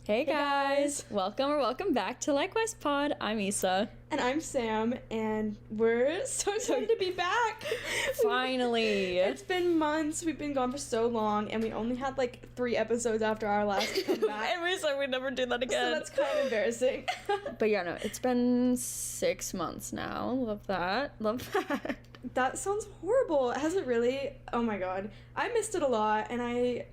Hey guys, welcome back to Likewise Pod. I'm Issa. And I'm Sam, and we're so excited to be back. Finally. It's been months. We've been gone for so long, and we only had like 3 episodes after our last comeback. And we said we'd never do that again. So that's kind of embarrassing. But yeah, no, it's been 6 months now. Love that. That sounds horrible. It hasn't really. Oh my god. I missed it a lot, and I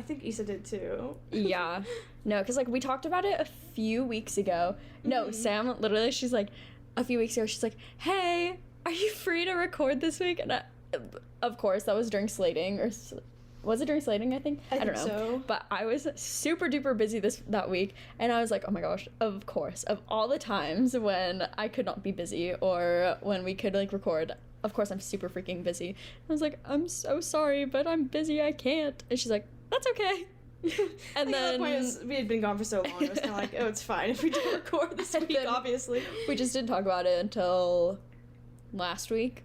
think Issa did too. Yeah. No, because like we talked about it a few weeks ago. No, Sam literally, she's like, a few weeks ago, she's like, hey, are you free to record this week? And of course, that was during slating, or was it during slating, I think? I don't know. So. But I was super duper busy that week, and I was like, oh my gosh, of course, of all the times when I could not be busy or when we could like record, of course I'm super freaking busy. I was like, I'm so sorry, but I'm busy, I can't. And she's like, that's okay. And then the point is, we had been gone for so long, it was kind of like, oh, it's fine if we don't record this week, obviously. We just didn't talk about it until last week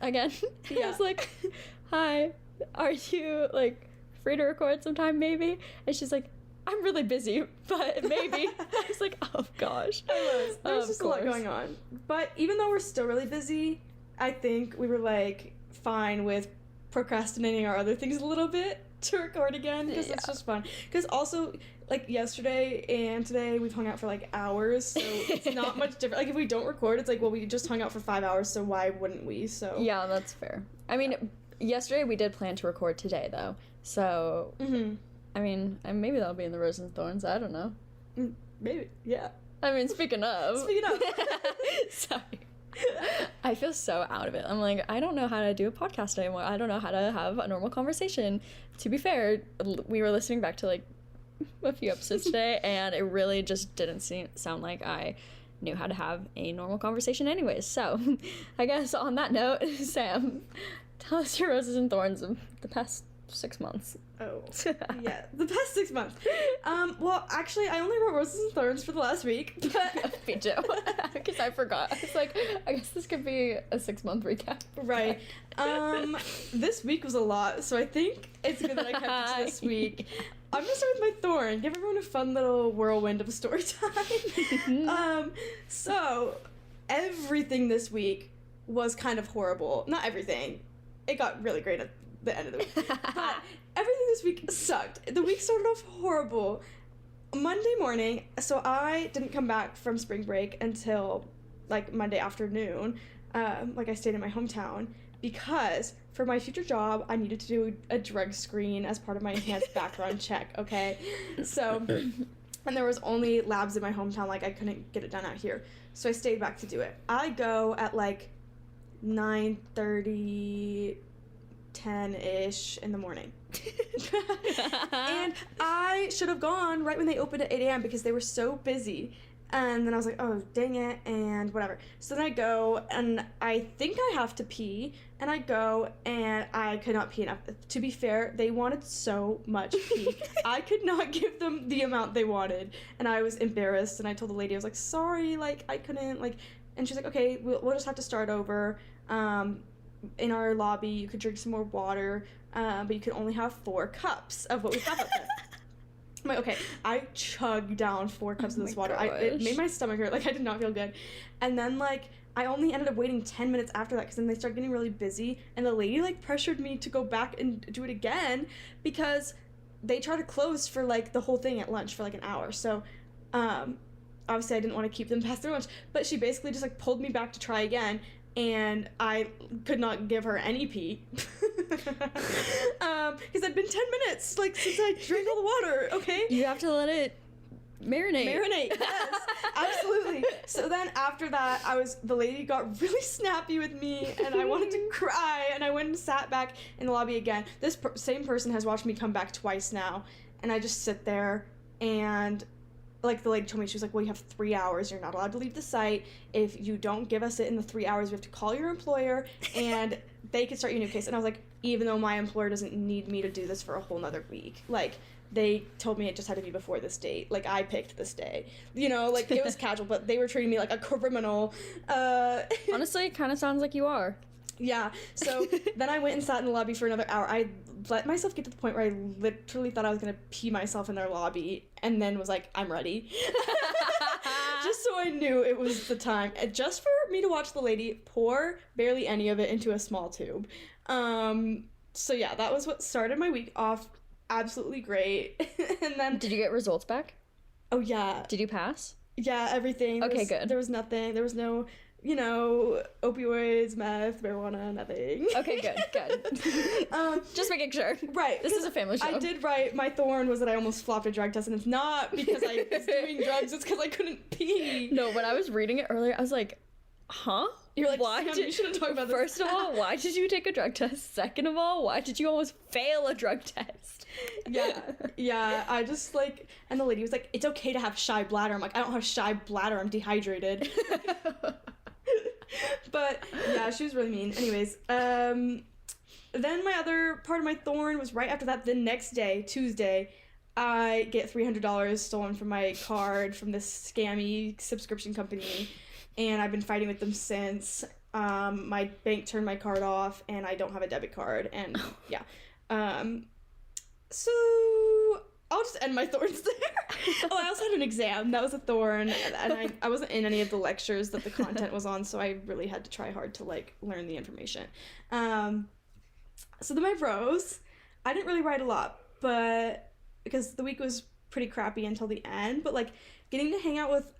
again. Yeah. I was like, hi, are you like free to record sometime maybe? And she's like, I'm really busy, but maybe. I was like, oh gosh. There was just a lot going on. But even though we're still really busy, I think we were like fine with procrastinating our other things a little bit to record again, because it's just fun. Because also, like yesterday and today we've hung out for like hours, so it's not much different. Like if we don't record, it's like, well, we just hung out for 5 hours, so why wouldn't we? So yeah, that's fair. I mean, yesterday we did plan to record today though, so I mean, and maybe that'll be in the Roses and Thorns, I don't know. Maybe, yeah. I mean, speaking of sorry, I feel so out of it. I'm like, I don't know how to do a podcast anymore. I don't know how to have a normal conversation. To be fair, we were listening back to like a few episodes today, and it really just didn't sound like I knew how to have a normal conversation anyways. So I guess on that note, Sam, tell us your Roses and Thorns of the past 6 months. Oh, yeah, the past 6 months. Well, actually, I only wrote Roses and Thorns for the last week, but me too, because I forgot. It's like, I guess this could be a 6-month recap. Right. This week was a lot, so I think it's good that I kept it to this week. I'm gonna start with my thorn. Give everyone a fun little whirlwind of a story time. So everything this week was kind of horrible. Not everything. It got really great at the end of the week. But everything this week sucked. The week started off horrible. Monday morning, so I didn't come back from spring break until like Monday afternoon. Like I stayed in my hometown because for my future job, I needed to do a drug screen as part of my enhanced background check, okay? So, and there was only labs in my hometown, like I couldn't get it done out here. So I stayed back to do it. I go at like 9:30, 10-ish in the morning. And I should have gone right when they opened at 8 a.m. because they were so busy. And then I was like, oh, dang it, and whatever. So then I go, and I think I have to pee, and I go, and I could not pee enough. To be fair, they wanted so much pee. I could not give them the amount they wanted, and I was embarrassed, and I told the lady, I was like, sorry, like, I couldn't, like, and she's like, okay, we'll just have to start over. In our lobby, you could drink some more water, but you could only have 4 cups of what we have up there. I'm like, okay, I chugged down 4 cups of this water. It made my stomach hurt. Like, I did not feel good. And then, like, I only ended up waiting 10 minutes after that because then they started getting really busy. And the lady, like, pressured me to go back and do it again because they tried to close for, like, the whole thing at lunch for, like, an hour. So, obviously I didn't want to keep them past their lunch. But she basically just, like, pulled me back to try again. And I could not give her any pee. Because it'd been 10 minutes, like, since I drank all the water, okay? You have to let it marinate. Yes, absolutely. So then after that, the lady got really snappy with me, and I wanted to cry, and I went and sat back in the lobby again. This same person has watched me come back twice now, and I just sit there, and like the lady told me, she was like, well, you have 3 hours, you're not allowed to leave the site. If you don't give us it in the 3 hours, we have to call your employer and they can start you a new case. And I was like, even though my employer doesn't need me to do this for a whole nother week, like, they told me it just had to be before this date. Like, I picked this day, you know, like, it was casual, but they were treating me like a criminal. Honestly, it kind of sounds like you are. Yeah, so then I went and sat in the lobby for another hour. I let myself get to the point where I literally thought I was going to pee myself in their lobby, and then was like, I'm ready. Just so I knew it was the time. Just for me to watch the lady pour barely any of it into a small tube. So yeah, that was what started my week off absolutely great. And then... Did you get results back? Oh, yeah. Did you pass? Yeah, everything. Okay, good. There was nothing. There was no, opioids, meth, marijuana, nothing. Okay, good. Just making sure. Right. This is a family show. I did write, my thorn was that I almost flopped a drug test, and it's not because I was doing drugs, it's because I couldn't pee. No, when I was reading it earlier, I was like, huh? You're like, Sam, you shouldn't talk about this. First of all, why did you take a drug test? Second of all, why did you almost fail a drug test? Yeah, I just, like, and the lady was like, it's okay to have shy bladder. I'm like, I don't have shy bladder, I'm dehydrated. But, yeah, she was really mean. Anyways, then my other part of my thorn was right after that, the next day, Tuesday, I get $300 stolen from my card from this scammy subscription company. And I've been fighting with them since. My bank turned my card off, and I don't have a debit card. And yeah. So I'll just end my thorns there. Oh, I also had an exam. That was a thorn. And I wasn't in any of the lectures that the content was on, so I really had to try hard to, like, learn the information. So then my pros, I didn't really write a lot, but because the week was pretty crappy until the end. But, like, getting to hang out with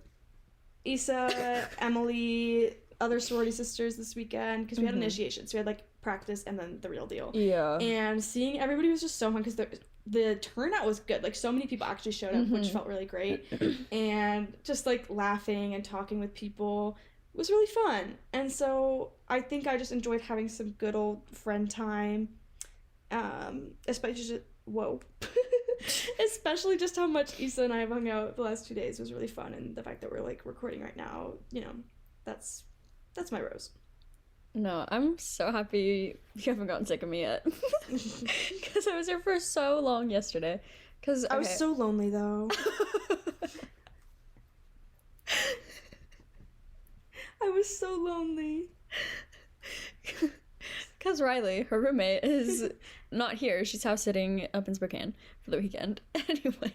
Issa, Emily, other sorority sisters this weekend, because we had initiation, so we had, like, practice and then the real deal. Yeah. And seeing everybody was just so fun, because the turnout was good. Like, so many people actually showed up, which felt really great. And just, like, laughing and talking with people was really fun. And so I think I just enjoyed having some good old friend time. Especially just how much Issa and I have hung out the last 2 days was really fun, and the fact that we're, like, recording right now, that's my rose. No, I'm so happy you haven't gotten sick of me yet. Because I was here for so long yesterday. I was so lonely, though. I was so lonely. Because Riley, her roommate, is not here. She's house sitting up in Spokane for the weekend. Anyways.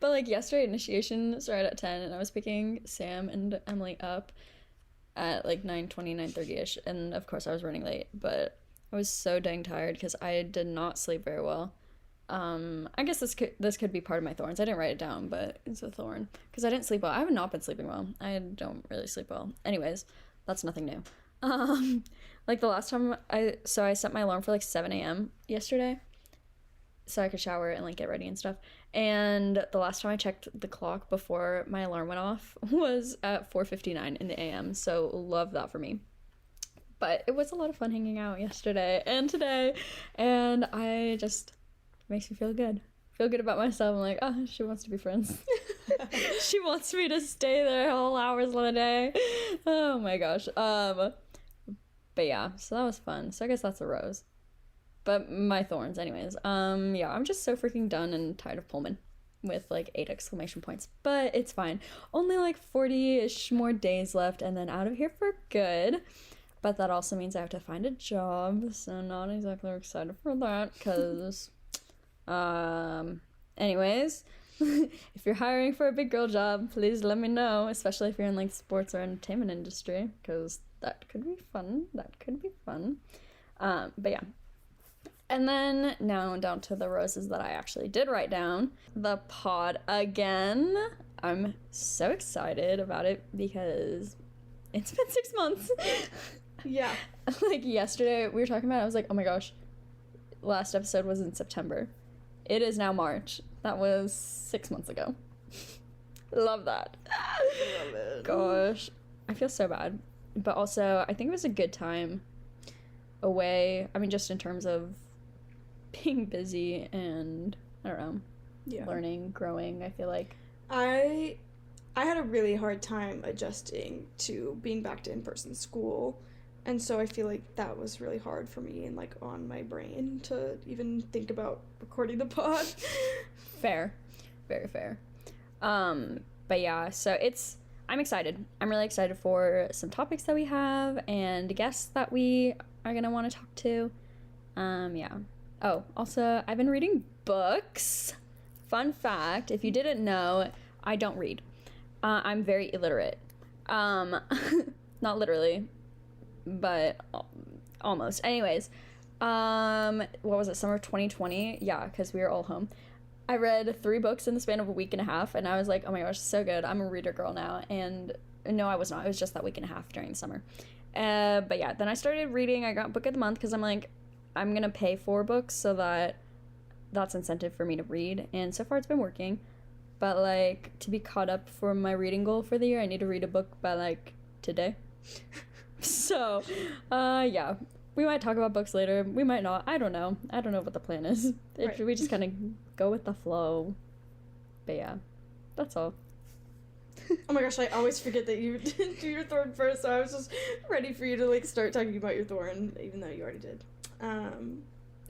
But, like, yesterday initiation started at 10, and I was picking Sam and Emily up at, like, 9:20, 9:30ish. And, of course, I was running late. But I was so dang tired because I did not sleep very well. I guess this could be part of my thorns. I didn't write it down, but it's a thorn. Because I didn't sleep well. I have not been sleeping well. I don't really sleep well. Anyways, that's nothing new. Like, the last time I set my alarm for, like, 7 a.m. yesterday so I could shower and, like, get ready and stuff. And the last time I checked the clock before my alarm went off was at 4:59 in the a.m. So love that for me. But it was a lot of fun hanging out yesterday and today. And I just... makes me feel good. Feel good about myself. I'm like, oh, she wants to be friends. She wants me to stay there all hours of the day. Oh my gosh. But yeah, so that was fun. So I guess that's a rose. But my thorns, anyways. Yeah, I'm just so freaking done and tired of Pullman with, like, 8 exclamation points. But it's fine. Only, like, 40-ish more days left and then out of here for good. But that also means I have to find a job. So not exactly excited for that because... anyways, if you're hiring for a big girl job, please let me know, especially if you're in, like, sports or entertainment industry, because that could be fun. But yeah. And then now down to the roses that I actually did write down. The pod again. I'm so excited about it because it's been 6 months. Yeah. Like, yesterday we were talking about it, I was like, oh my gosh, last episode was in September. It is now March. That was 6 months ago. Love that. Love it. Gosh. I feel so bad. But also, I think it was a good time away. I mean, just in terms of being busy and, I don't know, learning, growing, I feel like. I had a really hard time adjusting to being back to in-person school. And so I feel like that was really hard for me and, like, on my brain to even think about recording the pod. Fair. Very fair. But yeah, so I'm excited. I'm really excited for some topics that we have and guests that we are going to want to talk to. Yeah. Oh, also, I've been reading books. Fun fact, if you didn't know, I don't read. I'm very illiterate. Not literally, but almost. Anyways, what was it, summer of 2020? Yeah, because we were all home. I read 3 books in the span of a week and a half, and I was like, oh my gosh, so good. I'm a reader girl now. And no, I was not. It was just that week and a half during the summer. But yeah, then I started reading. I got book of the month because I'm like, I'm going to pay for books so that's incentive for me to read. And so far it's been working. But like, to be caught up for my reading goal for the year, I need to read a book by like today. So, yeah. We might talk about books later. We might not. I don't know. I don't know what the plan is. Right. We just kind of go with the flow. But yeah, that's all. Oh my gosh, I always forget that you didn't do your thorn first, so I was just ready for you to like start talking about your thorn, even though you already did.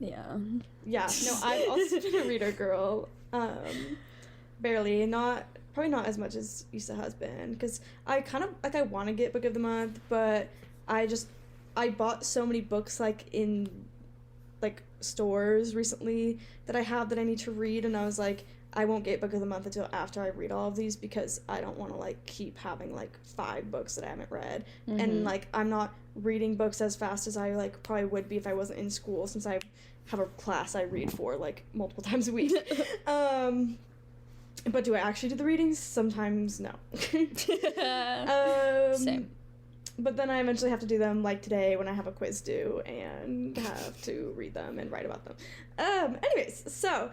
Yeah. Yeah, no, I've also been a reader girl. Barely. Probably not as much as Issa has been, because I kind of, like, I want to get book of the month, but I bought so many books, like, in, like, stores recently that I need to read, and I was like, I won't get book of the month until after I read all of these, because I don't want to, like, keep having, like, 5 books that I haven't read, and, like, I'm not reading books as fast as I, like, probably would be if I wasn't in school, since I have a class I read for, like, multiple times a week. But do I actually do the readings? Sometimes no. Same. But then I eventually have to do them, like today when I have a quiz due and have to read them and write about them. Anyways, so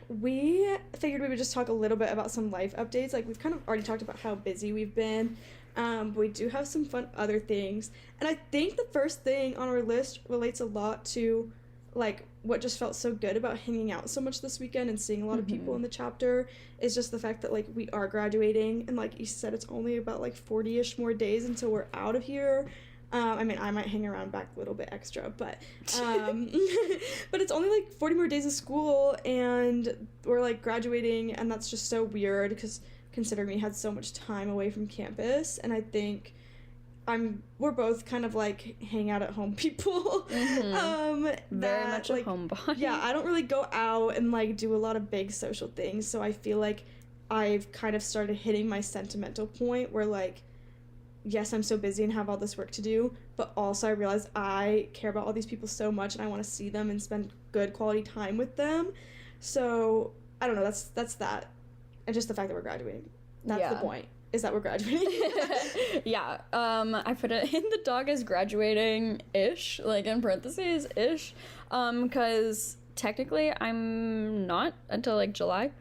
we figured we would just talk a little bit about some life updates. Like, we've kind of already talked about how busy we've been. But we do have some fun other things. And I think the first thing on our list relates a lot to, like, what just felt so good about hanging out so much this weekend and seeing a lot of people in the chapter is just the fact that, like, we are graduating, and like you said, it's only about like 40-ish more days until we're out of here. I mean, I might hang around back a little bit extra, but but it's only like 40 more days of school and we're like graduating, and that's just so weird because considering we had so much time away from campus. And I think we're both kind of like hang out at home people. Very much like, a homebody. Yeah, I don't really go out and like do a lot of big social things, so I feel like I've kind of started hitting my sentimental point where, like, yes, I'm so busy and have all this work to do, but also I realize I care about all these people so much and I want to see them and spend good quality time with them. So I don't know, that's that, and just the fact that we're graduating. That's the point. Is that we're graduating. Yeah, I put it in the dog as graduating-ish, like in parentheses-ish, because technically I'm not until like July,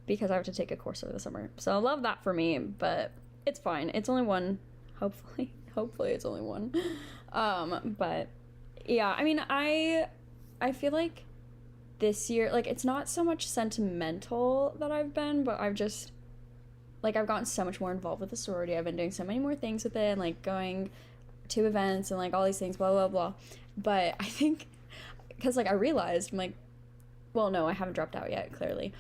because I have to take a course over the summer. So I love that for me, but it's fine. It's only one, hopefully it's only one. But yeah, I mean, I feel like this year, like, it's not so much sentimental that I've been, but I've just, like, I've gotten so much more involved with the sorority. I've been doing so many more things with it, and, like, going to events and, like, all these things, blah, blah, blah. But I think, because, like, I realized, I'm like, well, no, I haven't dropped out yet, clearly.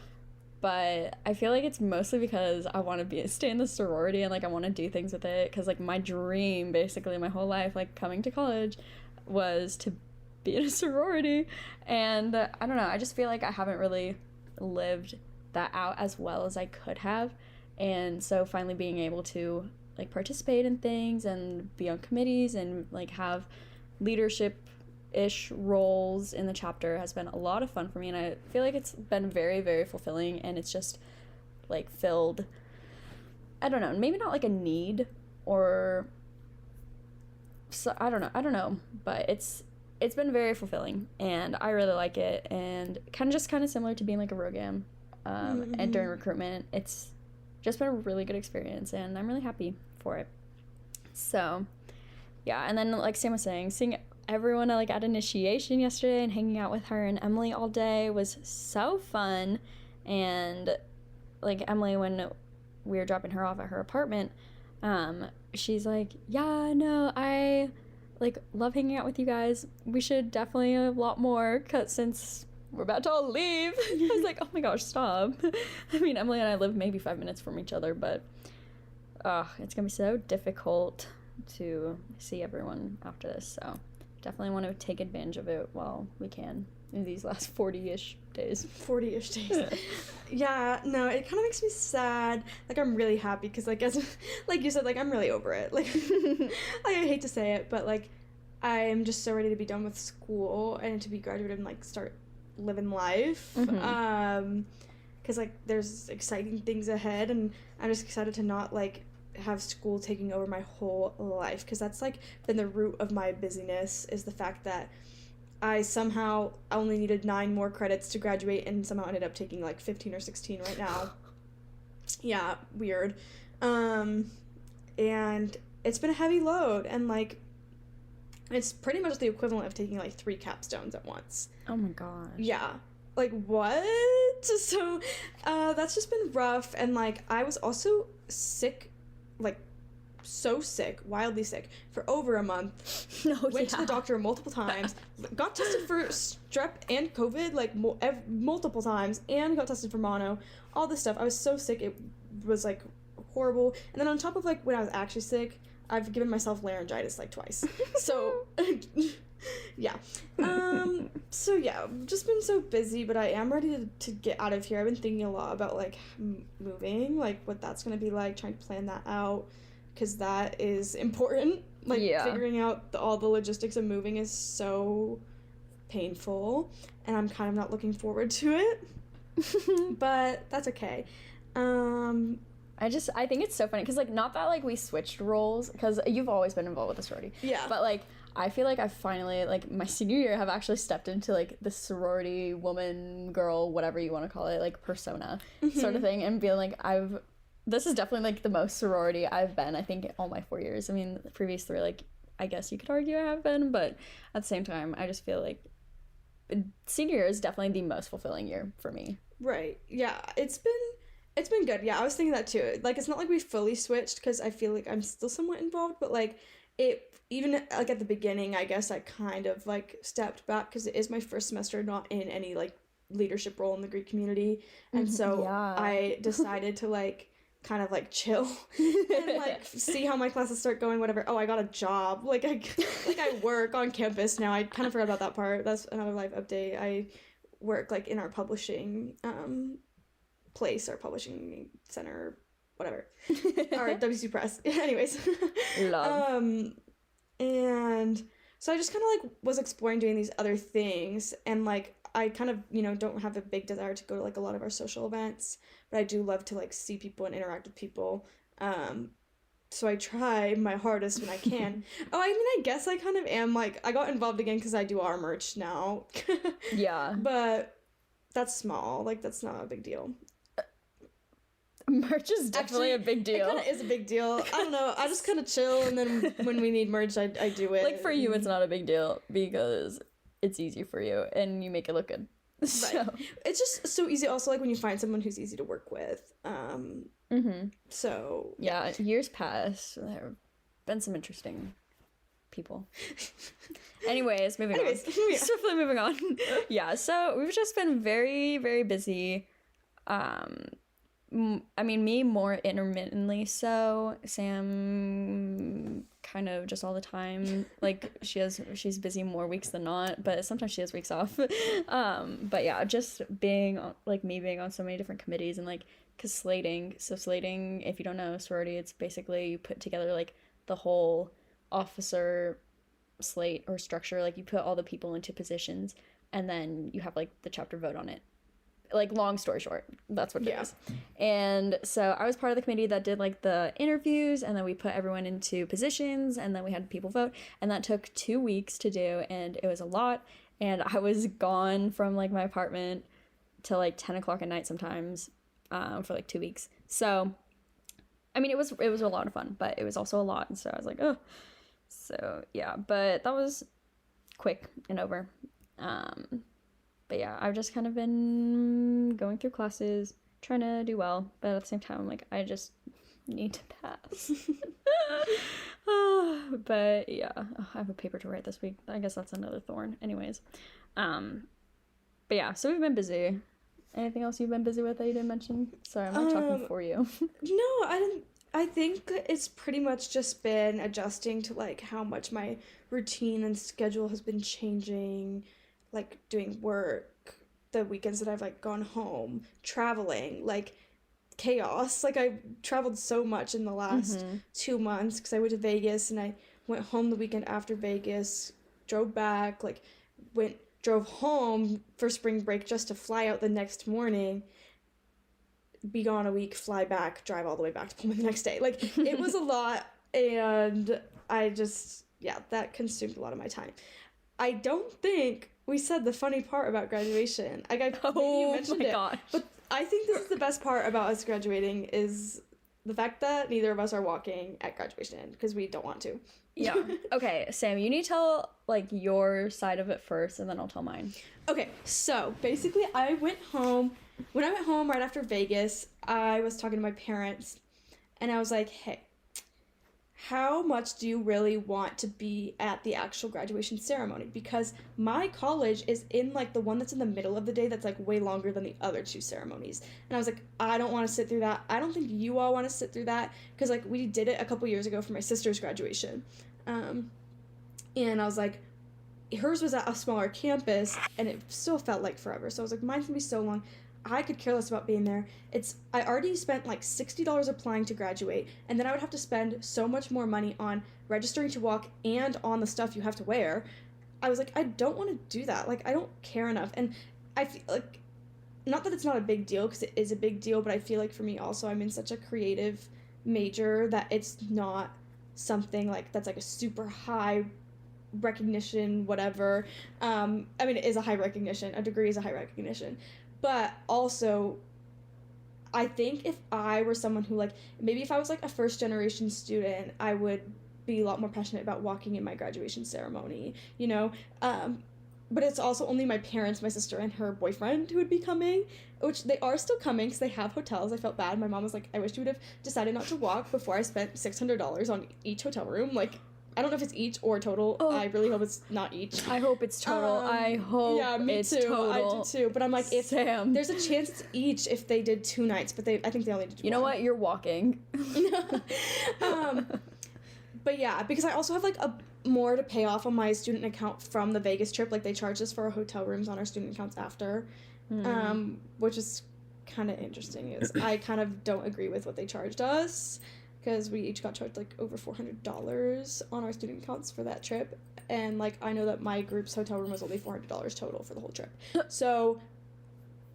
But I feel like it's mostly because I want to stay in the sorority, and, like, I want to do things with it. Because, like, my dream, basically, my whole life, like, coming to college was to be in a sorority. And, I don't know, I just feel like I haven't really lived that out as well as I could have. And so finally being able to, like, participate in things and be on committees and, like, have leadership-ish roles in the chapter has been a lot of fun for me. And I feel like it's been very, very fulfilling, and it's just, like, filled, I don't know, maybe not like a need or, so I don't know, but it's been very fulfilling, and I really like it, and kind of similar to being like a Rogam, and during recruitment, it's just been a really good experience, and I'm really happy for it. So yeah, and then, like Sam was saying, seeing everyone like at initiation yesterday and hanging out with her and Emily all day was so fun. And like Emily, when we were dropping her off at her apartment, she's like, yeah, no, I like love hanging out with you guys. We should definitely a lot more, since we're about to all leave. I was like, oh my gosh, stop. I mean, Emily and I live maybe 5 minutes from each other, but It's gonna be so difficult to see everyone after this, so definitely want to take advantage of it while we can in these last 40-ish days. 40-ish days. Yeah, no, it kind of makes me sad. Like, I'm really happy because, like, as like you said, like, I'm really over it. Like, I hate to say it, but, like, I'm just so ready to be done with school and to be graduated and, like, start living life. Because, like, there's exciting things ahead, and I'm just excited to not, like, have school taking over my whole life, because that's, like, been the root of my busyness, is the fact that I somehow only needed 9 more credits to graduate and somehow ended up taking, like, 15 or 16 right now. Yeah, weird. And it's been a heavy load, and, like, it's pretty much the equivalent of taking, like, 3 capstones at once. Oh my gosh. Yeah. Like, what? So, that's just been rough, and, like, I was also sick, like, so sick, wildly sick, for over a month. Went to the doctor multiple times, got tested for strep and COVID, like, multiple times, and got tested for mono, all this stuff. I was so sick, it was, like, horrible. And then on top of, like, when I was actually sick, I've given myself laryngitis, like, twice. So, yeah. So, yeah, I've just been so busy, but I am ready to get out of here. I've been thinking a lot about, like, moving, like, what that's gonna be like, trying to plan that out, because that is important. Like, figuring out all the logistics of moving is so painful, and I'm kind of not looking forward to it. But that's okay. I think it's so funny, because, like, not that, like, we switched roles, because you've always been involved with the sorority. Yeah. But, like, I feel like I finally, like, my senior year have actually stepped into, like, the sorority woman, girl, whatever you want to call it, like, persona sort of thing, and feeling like this is definitely, like, the most sorority I've been, I think, all my 4 years. I mean, the previous 3, like, I guess you could argue I have been, but at the same time, I just feel like senior year is definitely the most fulfilling year for me. Right. Yeah. It's been good. Yeah, I was thinking that too. Like, it's not like we fully switched, because I feel like I'm still somewhat involved, but, like, even, like, at the beginning, I guess I kind of, like, stepped back, because it is my first semester not in any, like, leadership role in the Greek community, and so I decided to, like, kind of, like, chill and, like, see how my classes start going, whatever. Oh, I got a job. Like, I work on campus now. I kind of forgot about that part. That's another life update. I work, like, in our publishing place, our publishing center, whatever, our WC Press. Anyways, Love. And so I just kind of, like, was exploring doing these other things, and, like, I kind of, you know, don't have a big desire to go to, like, a lot of our social events, but I do love to, like, see people and interact with people. So I try my hardest when I can. Oh, I mean, I guess I kind of am, like, I got involved again because I do our merch now. Yeah. But that's small. Like, that's not a big deal. Merch is definitely a big deal. It kind of is a big deal. I don't know. I just kind of chill, and then when we need merch, I do it. Like, for you, it's not a big deal because it's easy for you, and you make it look good. So. Right. It's just so easy. Also, like, when you find someone who's easy to work with. So. Yeah, years pass. There have been some interesting people. Anyways, moving on. Swiftly moving on. Yeah, so we've just been very, very busy. I mean, me more intermittently so. Sam kind of just all the time. Like, she's busy more weeks than not, but sometimes she has weeks off. But yeah, just being on so many different committees, and, like, because slating, if you don't know sorority, it's basically you put together, like, the whole officer slate or structure. Like, you put all the people into positions, and then you have, like, the chapter vote on it. Like, long story short, that's what it is. And so I was part of the committee that did, like, the interviews, and then we put everyone into positions, and then we had people vote, and that took 2 weeks to do, and it was a lot. And I was gone from, like, my apartment till, like, 10 o'clock at night sometimes for, like, 2 weeks. So I mean, it was a lot of fun, but it was also a lot, and so I was like, oh. So yeah, but that was quick and over. But yeah, I've just kind of been going through classes, trying to do well, but at the same time, I'm like, I just need to pass. But yeah, I have a paper to write this week. I guess that's another thorn. Anyways, but yeah, so we've been busy. Anything else you've been busy with that you didn't mention? Sorry, I'm not talking for you. No, I I think it's pretty much just been adjusting to, like, how much my routine and schedule has been changing, like, doing work, the weekends that I've, like, gone home, traveling, like, chaos. Like, I traveled so much in the last 2 months because I went to Vegas and I went home the weekend after Vegas, drove back, like, drove home for spring break just to fly out the next morning, be gone a week, fly back, drive all the way back to Pullman the next day. Like, it was a lot, and I just, yeah, that consumed a lot of my time. I don't think we said the funny part about graduation. Maybe you mentioned it, gosh. But I think this is the best part about us graduating is the fact that neither of us are walking at graduation because we don't want to. Yeah. Okay, Sam, you need to tell, like, your side of it first, and then I'll tell mine. Okay, so basically I went home. When I went home right after Vegas, I was talking to my parents, and I was like, hey, how much do you really want to be at the actual graduation ceremony? Because my college is in, like, the one that's in the middle of the day that's, like, way longer than the other two ceremonies. And I was like, I don't want to sit through that. I don't think you all want to sit through that. Because, like, we did it a couple years ago for my sister's graduation. And I was like, hers was at a smaller campus, and it still felt like forever. So I was like, mine's going to be so long. I could care less about being there. I already spent like $60 applying to graduate, and then I would have to spend so much more money on registering to walk and on the stuff you have to wear. I was like, I don't want to do that. Like, I don't care enough. And I feel like, not that it's not a big deal, because it is a big deal, but I feel like for me also, I'm in such a creative major that it's not something like that's like a super high recognition, whatever. I mean, it is a high recognition. A degree is a high recognition. But also, I think if I were someone who, like, maybe if I was, like, a first-generation student, I would be a lot more passionate about walking in my graduation ceremony, you know? But it's also only my parents, my sister, and her boyfriend who would be coming, which they are still coming because they have hotels. I felt bad. My mom was like, I wish you would have decided not to walk before I spent $600 on each hotel room. Like, I don't know if it's each or total. Oh. I really hope it's not each. I hope it's total. I hope it's total. I do too. But I'm like, if Sam. There's a chance it's each if they did 2 nights, but I think they only did 1. You know what? You're walking. But yeah, because I also have like more to pay off on my student account from the Vegas trip. Like, they charged us for our hotel rooms on our student accounts after, which is kind of interesting. I kind of don't agree with what they charged us, because we each got charged like over $400 on our student accounts for that trip, and like I know that my group's hotel room was only $400 total for the whole trip, so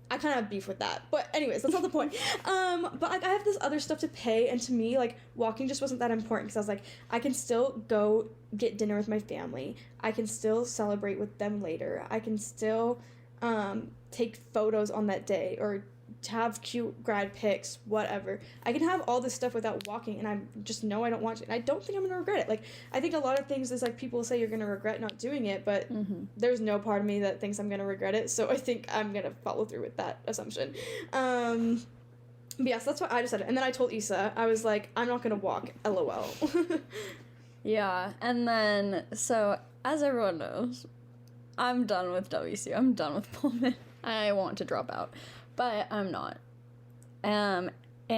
I kind of have beef with that. But anyways, that's not the point. But like, I have this other stuff to pay, and to me, like, walking just wasn't that important, because I was like, I can still go get dinner with my family, I can still celebrate with them later, I can still take photos on that day, or to have cute grad pics, whatever. I can have all this stuff without walking, and I just know I don't want to. And I don't think I'm going to regret it. Like, I think a lot of things is, like, people say you're going to regret not doing it, but there's no part of me that thinks I'm going to regret it, so I think I'm going to follow through with that assumption. But yes, that's what I decided. And then I told Issa, I was like, I'm not going to walk, LOL. Yeah, and then, so, as everyone knows, I'm done with WC. I'm done with Pullman. I want to drop out. But I'm not. And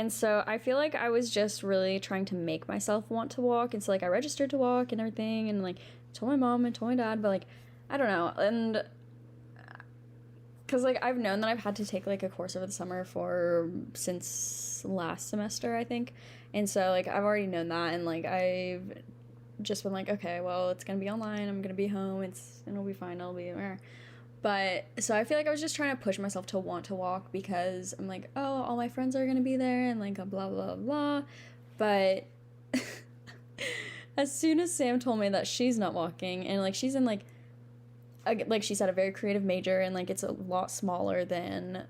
so I feel like I was just really trying to make myself want to walk. And so, like, I registered to walk and everything, and, like, told my mom and told my dad, but, like, I don't know. And because, like, I've known that I've had to take, like, a course over the summer since last semester, I think. And so, like, I've already known that, and, like, I've just been like, okay, well, it's gonna be online, I'm gonna be home, it'll be fine, I'll be there. But, so I feel like I was just trying to push myself to want to walk, because I'm like, oh, all my friends are gonna be there, and, like, blah, blah, blah. But as soon as Sam told me that she's not walking, and, like, she's in, like she said, a very creative major, and, like, it's a lot smaller than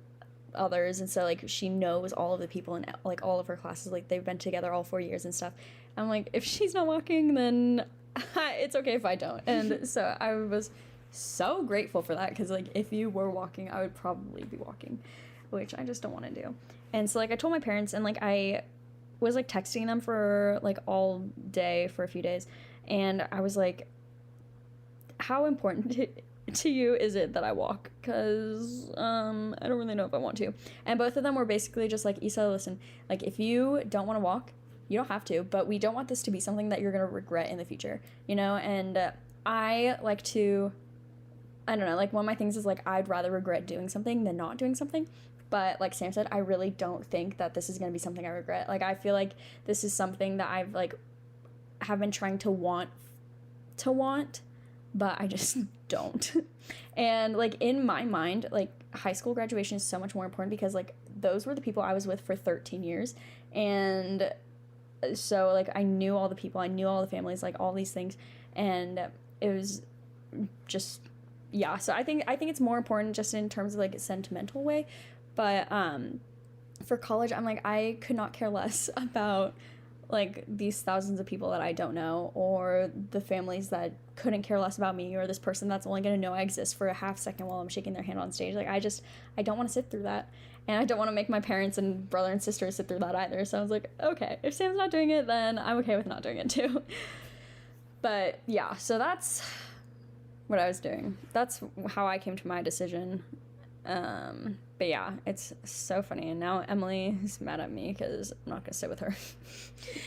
others, and so, like, she knows all of the people in, like, all of her classes, like, they've been together all 4 years and stuff. I'm like, if she's not walking, then it's okay if I don't. And so I was so grateful for that, because, like, if you were walking, I would probably be walking, which I just don't want to do. And so, like, I told my parents, and, like, I was, like, texting them for, like, all day for a few days, and I was like, how important to you is it that I walk? Because I don't really know if I want to. And both of them were basically just like, Issa, listen, like, if you don't want to walk, You don't have to, but we don't want this to be something that you're going to regret in the future, you know? And I like to, I don't know, like, one of my things is, like, I'd rather regret doing something than not doing something. But like Sam said, I really don't think that this is going to be something I regret. Like, I feel like this is something that I've, like, have been trying to want, but I just don't. And, like, in my mind, like, high school graduation is so much more important because, like, those were the people I was with for 13 years. And so, like, I knew all the people, I knew all the families, like, all these things. And it was just, yeah. So I think it's more important just in terms of, like, a sentimental way. But for college, I'm like, I could not care less about, like, these thousands of people that I don't know, or the families that couldn't care less about me, or this person that's only going to know I exist for a half second while I'm shaking their hand on stage. Like, I don't want to sit through that. And I don't want to make my parents and brother and sister sit through that either. So I was like, okay, if Sam's not doing it, then I'm okay with not doing it too. But yeah, so that's what I was doing. That's how I came to my decision. But yeah, it's so funny. And now Emily is mad at me because I'm not going to sit with her.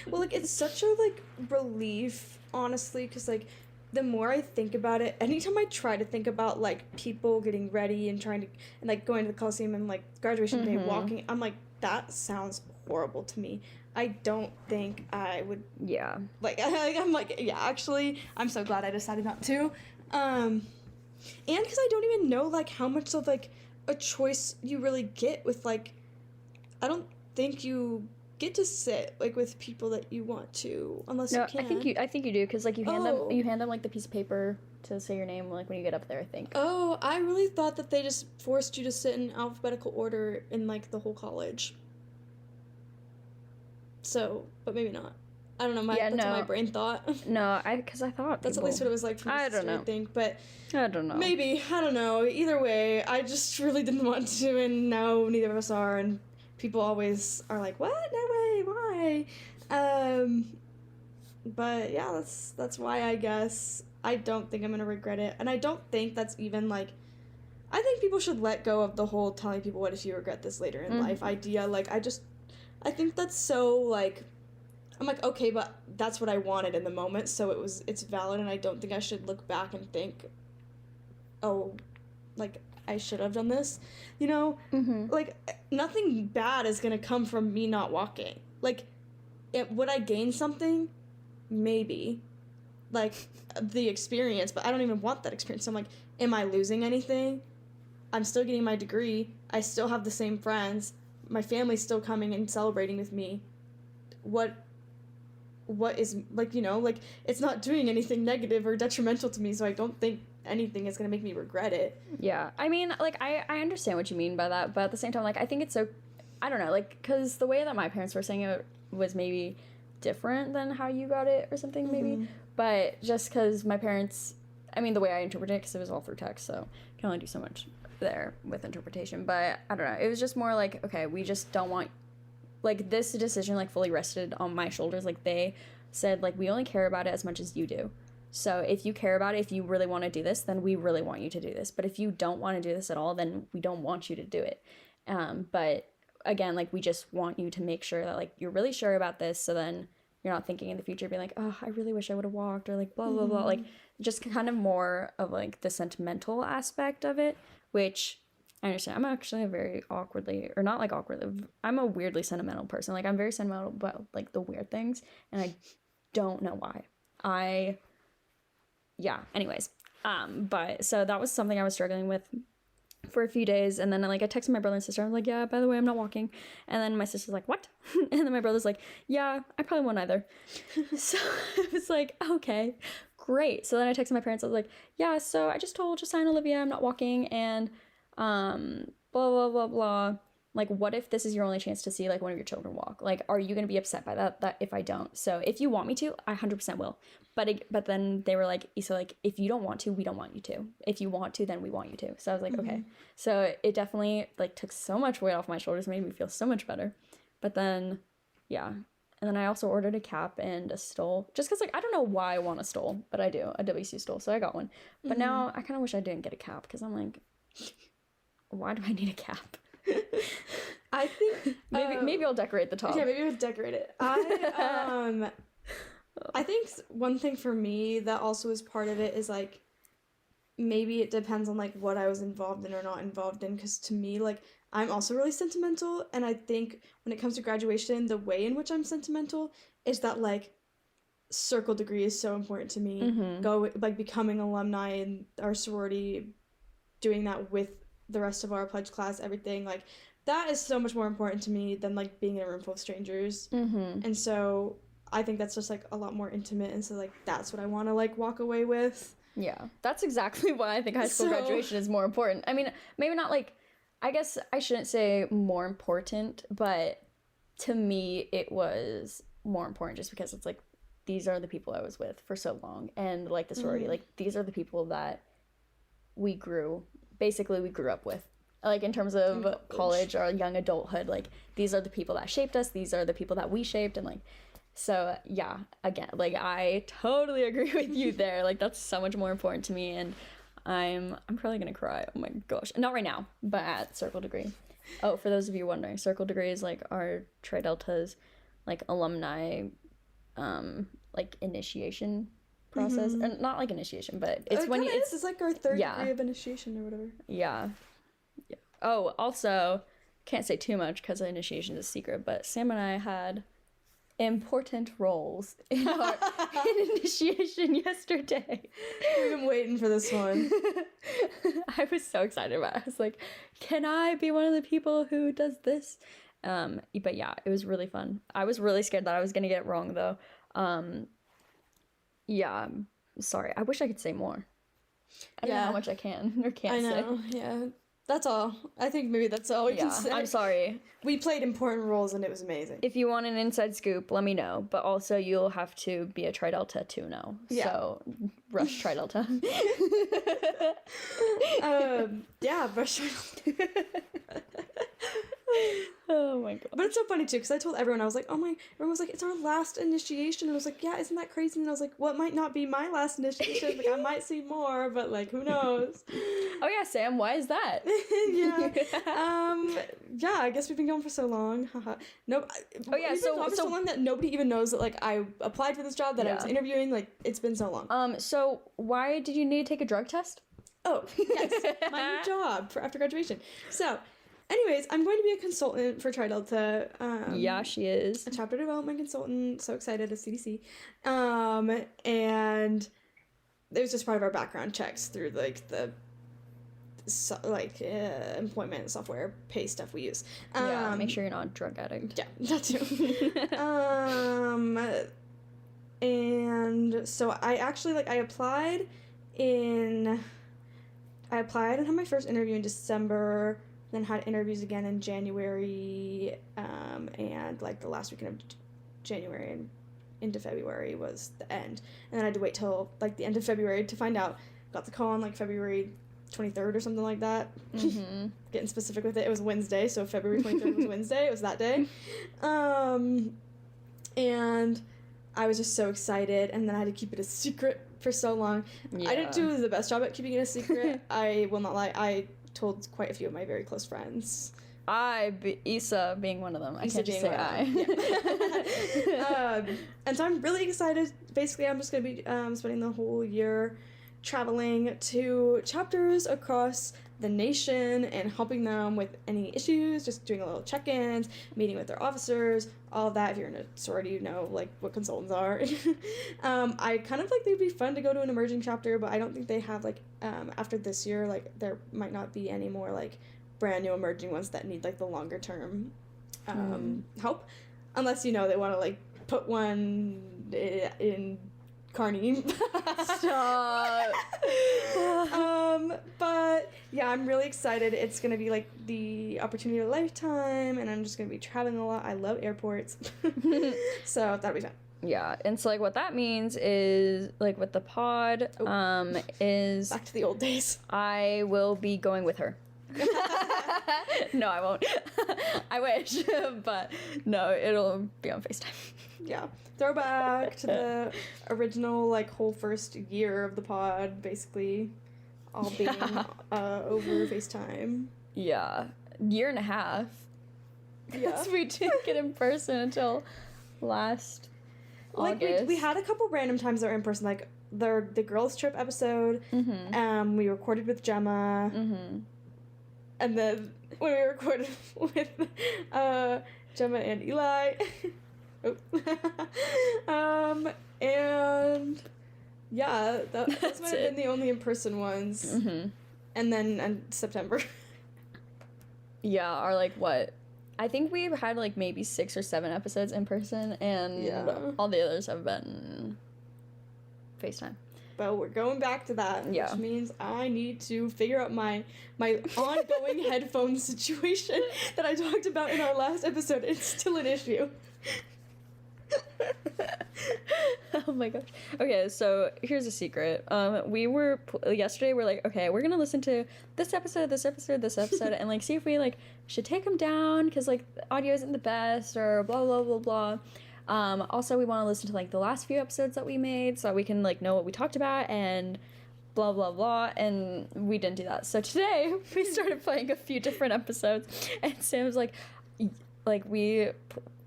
Well, like, it's such a, like, relief, honestly, because, like, the more I think about it, anytime I try to think about, like, people getting ready and trying to, and, like, going to the Coliseum and, like, graduation day, walking, I'm like, that sounds horrible to me. I don't think I would. Yeah. Like, I'm like, yeah, actually, I'm so glad I decided not to. And because I don't even know, like, how much of, like, a choice you really get with, like, I don't think you get to sit, like, with people that you want to, unless you can. I think you do, because, like, you hand them like the piece of paper to say your name, like, when you get up there, I think. Oh, I really thought that they just forced you to sit in alphabetical order in, like, the whole college. So, but maybe not. I don't know. That's what my brain thought. No, because I thought that's at least what it was like from the history, I think. But I don't know. Maybe, I don't know. Either way, I just really didn't want to, and now neither of us are. And people always are like, "What? No way! Why?" But yeah, that's why I guess I don't think I'm gonna regret it, and I don't think that's even like. I think people should let go of the whole telling people what if you regret this later in life idea. Like, I think that's so, like. I'm like, okay, but that's what I wanted in the moment, so it's valid, and I don't think I should look back and think, oh, like, I should have done this, you know? Like, nothing bad is gonna come from me not walking. Like, would I gain something? Maybe. Like, the experience, but I don't even want that experience. So I'm like, am I losing anything? I'm still getting my degree. I still have the same friends. My family's still coming and celebrating with me. What is, like, you know, like, it's not doing anything negative or detrimental to me, so I don't think anything is going to make me regret it. Yeah. I mean, like, I understand what you mean by that, but at the same time, like, I think it's so, I don't know, like, because the way that my parents were saying it was maybe different than how you got it or something, maybe. But just because my parents, I mean, the way I interpreted it, because it was all through text, so I can only do so much there with interpretation, but I don't know. It was just more like, okay, we just don't want, like, this decision, like, fully rested on my shoulders. Like, they said, like, we only care about it as much as you do. So if you care about it, if you really want to do this, then we really want you to do this. But if you don't want to do this at all, then we don't want you to do it. But again, like, we just want you to make sure that, like, you're really sure about this, so then you're not thinking in the future being like, oh, I really wish I would have walked, or like blah blah blah. Like, just kind of more of, like, the sentimental aspect of it, which I understand. I'm actually a very I'm a weirdly sentimental person. Like, I'm very sentimental about, like, the weird things, and I don't know why. Anyways. But so that was something I was struggling with for a few days, and then, like, I texted my brother and sister. I was like, yeah, by the way, I'm not walking. And then my sister's like, what? And then my brother's like, yeah, I probably won't either. So I was like, okay, great. So then I texted my parents. I was like, yeah, so I just told Josiah and Olivia I'm not walking, and blah blah blah blah. Like, what if this is your only chance to see, like, one of your children walk? Like, are you gonna be upset by that if I don't? So if you want me to, I 100% will. But then they were like, so, like, if you don't want to, we don't want you to. If you want to, then we want you to. So I was like, okay. So it definitely, like, took so much weight off my shoulders, made me feel so much better. But then, yeah. And then I also ordered a cap and a stole, just because, like, I don't know why I want a stole, but I do, a WC stole, so I got one. But now I kind of wish I didn't get a cap, because I'm like, why do I need a cap? I think maybe I'll decorate the top. Yeah, maybe we'll decorate it. I think one thing for me that also is part of it is like maybe it depends on like what I was involved in or not involved in, because to me like I'm also really sentimental, and I think when it comes to graduation, the way in which I'm sentimental is that like circle degree is so important to me. Go like becoming alumni in our sorority, doing that with the rest of our pledge class, everything like that is so much more important to me than like being in a room full of strangers. And so I think that's just like a lot more intimate, and so like that's what I want to like walk away with. Yeah, that's exactly why I think high school graduation is more important. I mean, maybe not like, I guess I shouldn't say more important, but to me it was more important just because it's like these are the people I was with for so long, and like the sorority, like these are the people that we grew up with. Like in terms of college or young adulthood, like these are the people that shaped us, these are the people that we shaped, and like so yeah, again, like I totally agree with you there. Like that's so much more important to me, and I'm probably gonna cry. Oh my gosh, not right now, but at Circle Degree. Oh, for those of you wondering, Circle Degree is like our Tri Delta's like alumni like initiation process, and not like initiation, but it's when you it's like our third degree of initiation or whatever. Yeah. Oh, also, can't say too much because initiation is a secret, but Sam and I had important roles in our initiation yesterday. We've been waiting for this one. I was so excited about it. I was like, can I be one of the people who does this? But yeah, it was really fun. I was really scared that I was gonna get it wrong though. Yeah, sorry. I wish I could say more. I don't know how much I can or can't say. I know, yeah. That's all. I think maybe that's all we can say. I'm sorry. We played important roles and it was amazing. If you want an inside scoop, let me know. But also, you'll have to be a Tri Delta to know. Yeah. So, rush Tri Delta. Rush Tri Delta. Oh my god. But it's so funny too, because I told everyone, I was like, everyone was like, it's our last initiation. And I was like, yeah, isn't that crazy? And I was like, well, it might not be my last initiation. Like, I might see more, but like, who knows? Oh yeah, Sam, why is that? Yeah, I guess we've been going for so long. No. Oh yeah, we've been going for so long that nobody even knows that like I applied for this job, that I was interviewing. Like, it's been so long. So why did you need to take a drug test? Oh, yes, my new job for after graduation. So. Anyways, I'm going to be a consultant for Tri Delta. Yeah, she is. A chapter development consultant. So excited, a CDC. And it was just part of our background checks through like the employment software pay stuff we use. Make sure you're not a drug addict. Yeah, that too. And so I actually I applied and had my first interview in December. Then had interviews again in January, and like the last weekend of January and into February was the end. And then I had to wait till like the end of February to find out. Got the call on like February 23rd or something like that. Getting specific with it, it was Wednesday, so February 23rd was Wednesday. It was that day. And I was just so excited, and then I had to keep it a secret for so long. Yeah. I didn't do the best job at keeping it a secret. I will not lie. I told quite a few of my very close friends. Issa being one of them. I can't just say I. Yeah. And so I'm really excited. Basically, I'm just going to be spending the whole year traveling to chapters across the nation and helping them with any issues, just doing a little check-ins, meeting with their officers, all of that. If you're in a sorority, you know like what consultants are. I kind of like they'd be fun to go to an emerging chapter, but I don't think they have like after this year, like there might not be any more like brand new emerging ones that need like the longer term help, unless they want to like put one in Carney. Stop. But yeah, I'm really excited. It's gonna be like the opportunity of a lifetime, and I'm just gonna be traveling a lot. I love airports. So that'll be fun. Yeah, and so like what that means is like with the pod is back to the old days. I will be going with her. No, I won't. I wish, but no, it'll be on FaceTime. Yeah, throwback to the original like whole first year of the pod, basically all being over FaceTime. Yeah, year and a half. Yeah. We didn't get in person until last Like, August. we had a couple random times that were in person, like the girls trip episode. Mm-hmm. We recorded with Gemma. Mm-hmm. And then when we recorded with Gemma and Eli. And yeah, those might have been the only in-person ones. Mm-hmm. And then in September. Yeah, or like what? I think we've had like maybe 6 or 7 episodes in person, and all the others have been FaceTime. But we're going back to that, which means I need to figure out my ongoing headphone situation that I talked about in our last episode. It's still an issue. Oh my gosh. Okay, so here's a secret. Yesterday we're like, okay, we're gonna listen to this episode, and like see if we like should take them down because like the audio isn't the best or blah blah blah blah. Also we want to listen to like the last few episodes that we made so we can like know what we talked about and blah blah blah, and we didn't do that. So today we started playing a few different episodes, and Sam was like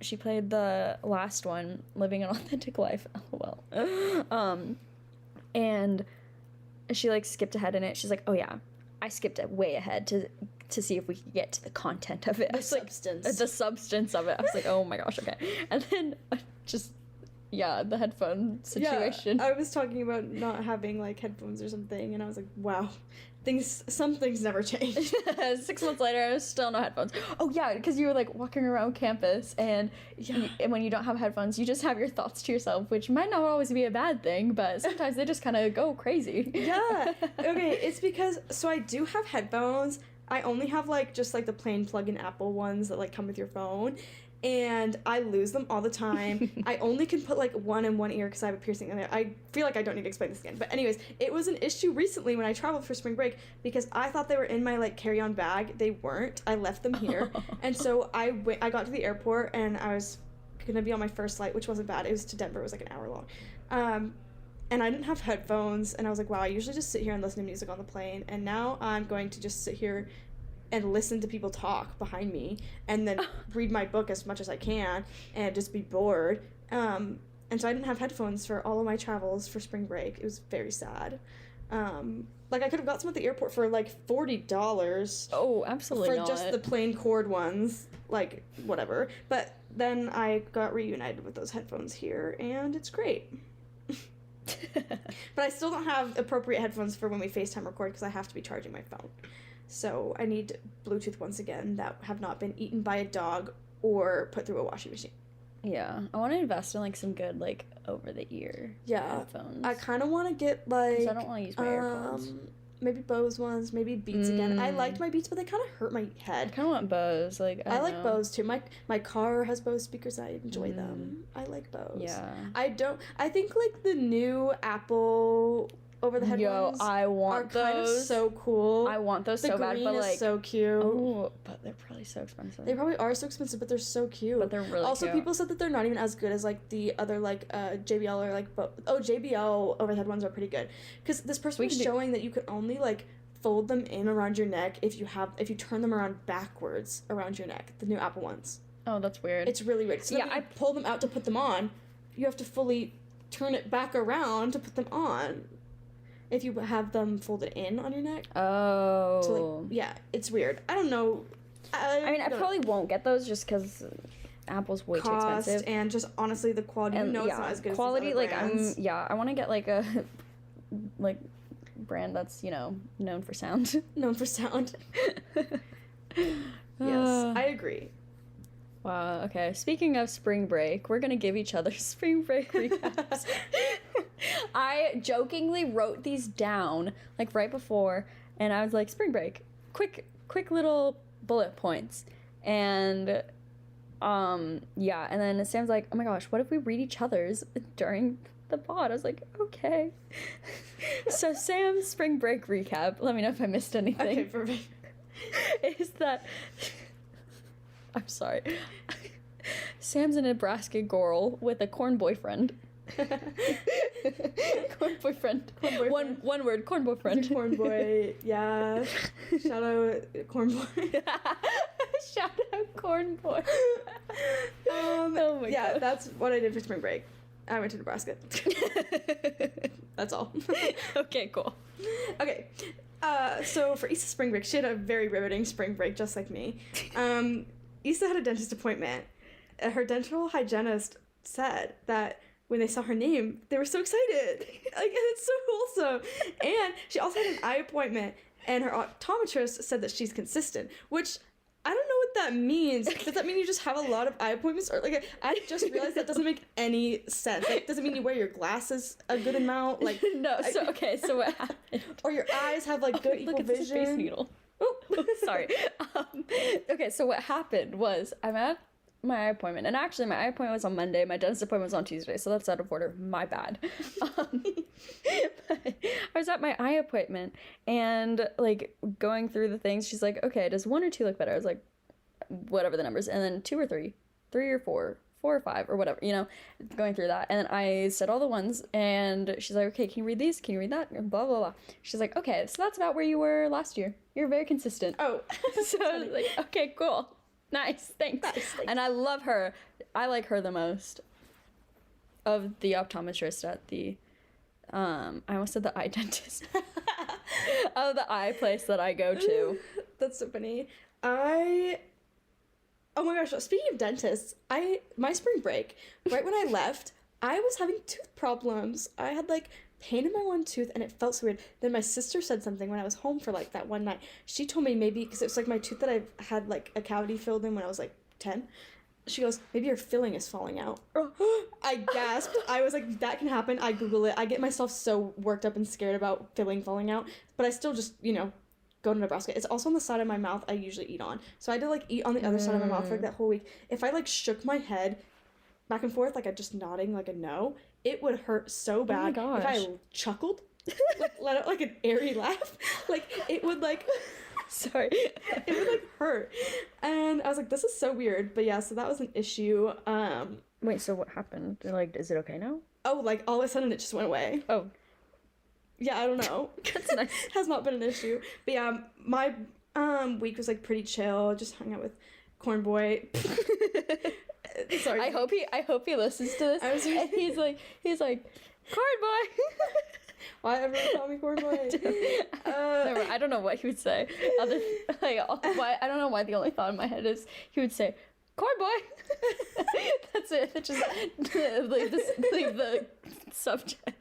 she played the last one, Living an Authentic Life. LOL. And she like skipped ahead in it. She's like, oh yeah, I skipped it way ahead to see if we could get to the content of it. The substance. The substance of it. I was like, oh my gosh, okay. And then the headphone situation. Yeah, I was talking about not having like headphones or something, and I was like, wow, some things never change. 6 months later, still no headphones. Oh yeah, because you were like walking around campus, and when you don't have headphones, you just have your thoughts to yourself, which might not always be a bad thing, but sometimes they just kind of go crazy. Yeah. Okay, it's because I do have headphones. I only have like just like the plain plug-in Apple ones that like come with your phone. And I lose them all the time. I only can put like one in one ear because I have a piercing in there. I feel like I don't need to explain this again. But anyways, it was an issue recently when I traveled for spring break because I thought they were in my like carry-on bag. They weren't. I left them here. And so I got to the airport and I was gonna be on my first flight, which wasn't bad. It was to Denver. It was like an hour long. And I didn't have headphones. And I was like, wow, I usually just sit here and listen to music on the plane. And now I'm going to just sit here and listen to people talk behind me and then read my book as much as I can and just be bored. And so I didn't have headphones for all of my travels for spring break. It was very sad. Like I could have got some at the airport for like $40. Oh, absolutely not. For just the plain cord ones, like whatever. But then I got reunited with those headphones here and it's great. But I still don't have appropriate headphones for when we FaceTime record because I have to be charging my phone. So I need Bluetooth once again that have not been eaten by a dog or put through a washing machine. Yeah, I want to invest in like some good like over the ear headphones. I kind of want to get like. 'Cause I don't want to use my AirPods. Maybe Bose ones, maybe Beats again. I liked my Beats, but they kind of hurt my head. I kind of want Bose. Like I like Bose too. My car has Bose speakers. I enjoy them. I like Bose. Yeah. I think like the new Apple over the head ones I want those. Kind of so cool. I want those so bad, but the green like is so cute. Oh, but they're probably so expensive. They probably are so expensive, but they're so cute. But they're really also cute. People said that they're not even as good as like the other like JBL or like JBL overhead ones are pretty good because this person was showing that you could only like fold them in around your neck if you turn them around backwards around your neck. The new Apple ones. Oh, that's weird. It's really weird. So I pull them out to put them on. You have to fully turn it back around to put them on. If you have them folded in on your neck. Oh. So like, yeah, it's weird. I don't know. I probably won't get those just because Apple's way too expensive. And just honestly, the quality. And, it's not as good quality, as these other brands. I want to get like a brand that's known for sound. Known for sound. Yes, I agree. Wow, okay. Speaking of spring break, we're going to give each other spring break recaps. I jokingly wrote these down, like, right before, and I was like, spring break, quick little bullet points. And, and then Sam's like, oh my gosh, what if we read each other's during the pod? I was like, okay. So Sam's spring break recap, let me know if I missed anything. Okay, perfect. Is that... I'm sorry. Sam's a Nebraska girl with a corn boyfriend. Corn boyfriend. One word, corn boyfriend. Corn boy, yeah. Shout out corn boy. Shout out Corn Boy. Oh my god. That's what I did for spring break. I went to Nebraska. That's all. Okay, cool. Okay. So for Issa's spring break, she had a very riveting spring break, just like me. Issa had a dentist appointment. Her dental hygienist said that when they saw her name, they were so excited. Like, and it's so wholesome. And she also had an eye appointment, and her optometrist said that she's consistent, which I don't know what that means. Does that mean you just have a lot of eye appointments? Or, like, I just realized that doesn't make any sense. Like, does it mean you wear your glasses a good amount? Like, no, so what happened? Or your eyes have, like, good equal look, it's vision? a Space Needle. Oh, sorry. Okay, so what happened was I'm at my eye appointment, and actually my eye appointment was on Monday, my dentist appointment was on Tuesday, so that's out of order. My bad. I was at my eye appointment, and like going through the things, she's like, okay, does 1 or 2 look better? I was like, whatever the numbers, and then 2 or 3 or 4 or 5 or whatever, you know, going through that. And then I said all the ones, and she's like, okay, can you read these? Can you read that? And blah, blah, blah. She's like, okay, so that's about where you were last year. You're very consistent. Oh. So I was like, okay, cool. Nice, thanks. And I love her. I like her the most of the optometrist at the, I almost said the eye dentist. Of the eye place that I go to. That's so funny. Oh my gosh, speaking of dentists, my spring break, right when I left, I was having tooth problems. I had like pain in my one tooth and it felt so weird. Then my sister said something when I was home for like that one night. She told me maybe, because it was like my tooth that I had like a cavity filled in when I was like 10. She goes, maybe your filling is falling out. I gasped. I was like, that can happen. I Google it. I get myself so worked up and scared about filling falling out, but I still just, you know, go to Nebraska. It's also on the side of my mouth I usually eat on. So I had to like eat on the other side of my mouth for like that whole week. If I like shook my head back and forth, like I just nodding like a no, it would hurt so bad. Oh my gosh. If I chuckled, like let out like an airy laugh, like it would like sorry. It would like hurt. And I was like, this is so weird. But yeah, so that was an issue. Wait, so what happened? Like, is it okay now? Oh, like all of a sudden it just went away. Oh. Yeah, I don't know. That's nice. Has not been an issue. But yeah, my week was like pretty chill. Just hung out with Corn Boy. Sorry. I hope he listens to this. And he's like Corn Boy. Why everyone call me Corn Boy? I don't know what he would say. Why I don't know why the only thought in my head is he would say Corn Boy. That's it. Just leave the subject.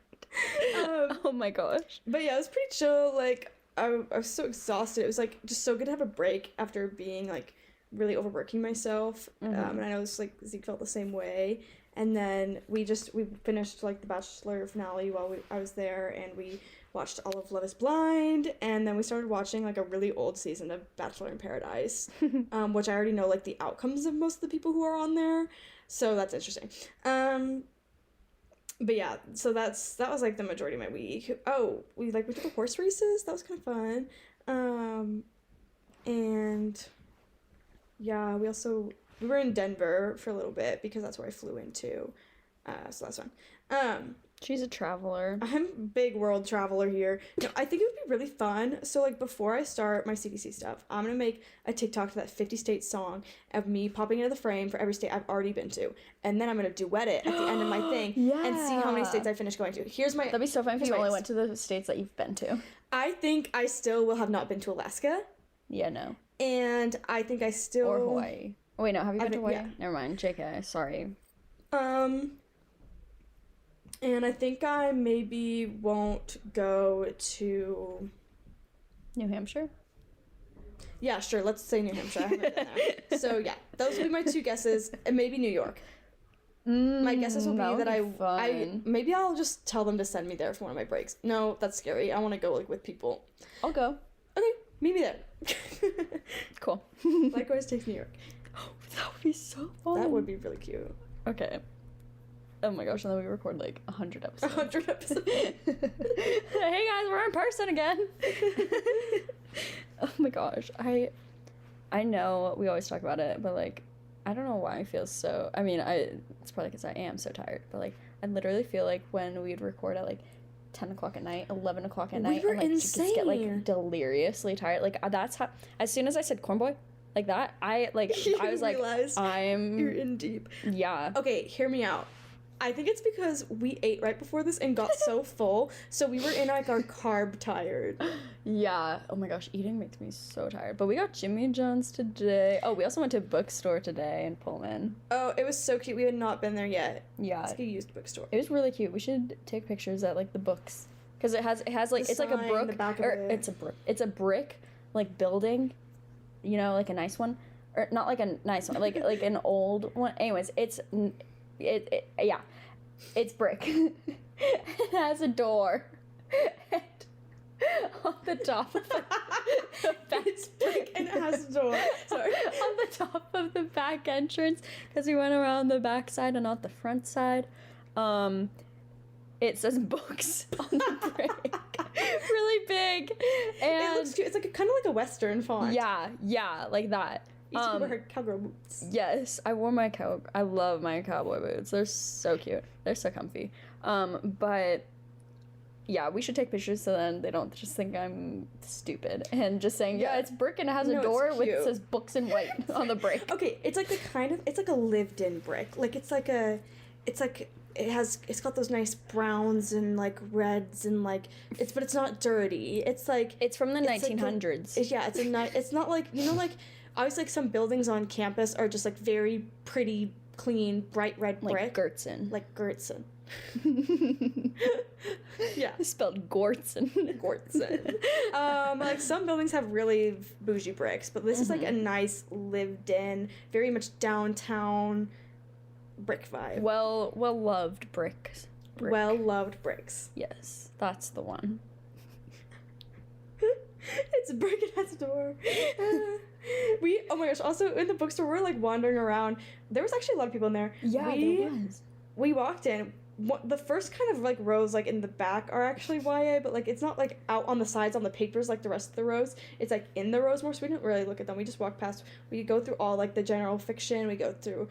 Oh my gosh. But yeah, it was pretty chill. Like I was so exhausted. It was like just so good to have a break after being like really overworking myself. And I know this like Zeke felt the same way. And then we finished like the Bachelor finale while I was there, and we watched all of Love is Blind, and then we started watching like a really old season of Bachelor in Paradise, which I already know like the outcomes of most of the people who are on there, so that's interesting. But yeah, so that was like the majority of my week. Oh, we went to the horse races. That was kind of fun. And yeah, we were in Denver for a little bit because that's where I flew into. So that's fun. She's a traveler. I'm a big world traveler here. No, I think it would be really fun. So like before I start my CDC stuff, I'm gonna make a TikTok to that 50 state song of me popping into the frame for every state I've already been to, and then I'm gonna duet it at the end of my thing and see how many states I finish going to. That'd be so fun if you only went to the states that you've been to. I think I still will have not been to Alaska. Yeah, no. And I think I still or Hawaii. Oh, wait, no, have you been to Hawaii? Yeah. Never mind, JK, sorry. And I think I maybe won't go to New Hampshire? Yeah, sure, let's say New Hampshire. I haven't been there. So yeah, those will be my 2 guesses, and maybe New York. My guesses will be that maybe I'll just tell them to send me there for one of my breaks. No, that's scary. I want to go like with people. I'll go. Okay, meet me there. Cool. Likewise takes New York. Oh, that would be so fun. That would be really cute. Okay. Oh my gosh, and then we record like 100 episodes. 100 episodes. Hey guys, we're in person again. Oh my gosh, I know we always talk about it, but like, I don't know why I feel so, I mean, it's probably because I am so tired, but like, I literally feel like when we'd record at like 10 o'clock at night, 11 o'clock at night, were and like insane. just get like deliriously tired. Like that's how, as soon as I said Corn Boy, like that. I was like, you're in deep. Yeah. Okay, hear me out. I think it's because we ate right before this and got so full, so we were in like our carb tired. Yeah. Oh my gosh, eating makes me so tired. But we got Jimmy John's today. Oh, we also went to a bookstore today in Pullman. Oh, it was so cute. We had not been there yet. Yeah. It's like a used bookstore. It was really cute. We should take pictures at like the books, because it has like The it's like a sign, brook the back of or it. it's a brick like building, you know, like a nice one, or not like a nice one, like an old one. Anyways, yeah. It's brick. It has a door. And on the top of the back, It's brick and it has a door. Sorry. On the top of the back entrance, because we went around the back side and not the front side, it says books on the brick. Really big. And It looks cute. It's like kind of like a Western font. yeah, like that. You used to wear her cowgirl boots. Yes, I love my cowboy boots. They're so cute. They're so comfy. But yeah, we should take pictures so then they don't just think I'm stupid and just saying, yeah, it's brick and it has a door with it says books in white on the brick. Okay, it's like it's like a lived-in brick. Like it's got those nice browns and like reds and like but it's not dirty. It's like it's from the 1900s. It's not like, you know, like always like some buildings on campus are just like very pretty, clean, bright red brick. Like Gertsen. Like Gertsen. Yeah. Spelled Gortsen. Gortsen. Like some buildings have really bougie bricks, but this is like a nice lived in, very much downtown brick vibe. Well loved bricks. Well loved bricks. Yes, that's the one. It's a brick and has a door. Oh my gosh, also in the bookstore we're like wandering around. There was actually a lot of people in there. Yeah, there was. We walked in. The first kind of like rows like in the back are actually YA, but like it's not like out on the sides on the papers like the rest of the rows. It's like in the rows more, so we didn't really look at them. We just walked past. We go through all like the general fiction. We go through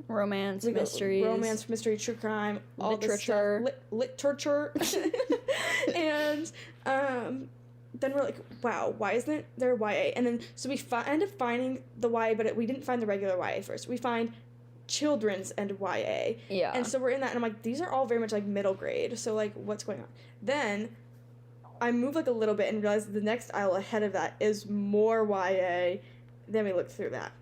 romance, mystery, true crime, all literature, this stuff. Literature, and then we're like, wow, why isn't there YA? And then so we end up finding the YA, but we didn't find the regular YA first. We find children's and YA. Yeah. And so we're in that, and I'm like, these are all very much like middle grade. So like, what's going on? Then I move like a little bit and realize the next aisle ahead of that is more YA. Then we looked through that.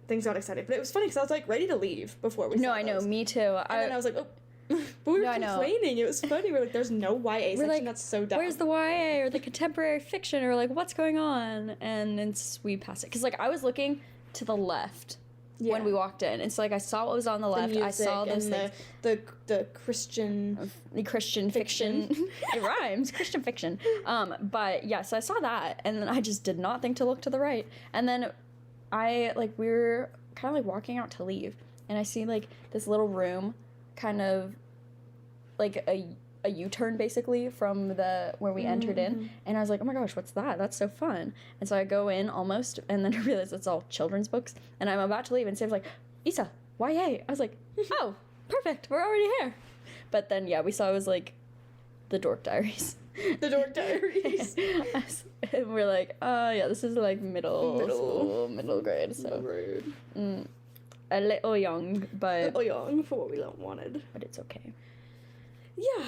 Things got excited, but it was funny because I was like ready to leave before we. No, I know, me too. And then I was like, oh. But we were complaining. It was funny. We're like, there's no YA section. Like, that's so dumb. Where's the YA or the contemporary fiction or like what's going on? And then we pass it because like I was looking to the left when we walked in, and so like I saw what was on the left. I saw those things. The Christian fiction. It rhymes, Christian fiction. But yeah, so I saw that, and then I just did not think to look to the right, and then we were kind of like walking out to leave, and I see like this little room, kind of like a U-turn basically from where we entered in, and I was like, oh my gosh, what's that? That's so fun. And so I go in almost, and then I realize it's all children's books, and I'm about to leave, and Sam's like, Isa, YA. I was like, oh, perfect, we're already here. But then we saw it was like the Dork Diaries. The Dork Diaries. And we're like, yeah, this is like middle grade, so a little young, but a little young for what we wanted, but it's okay. Yeah,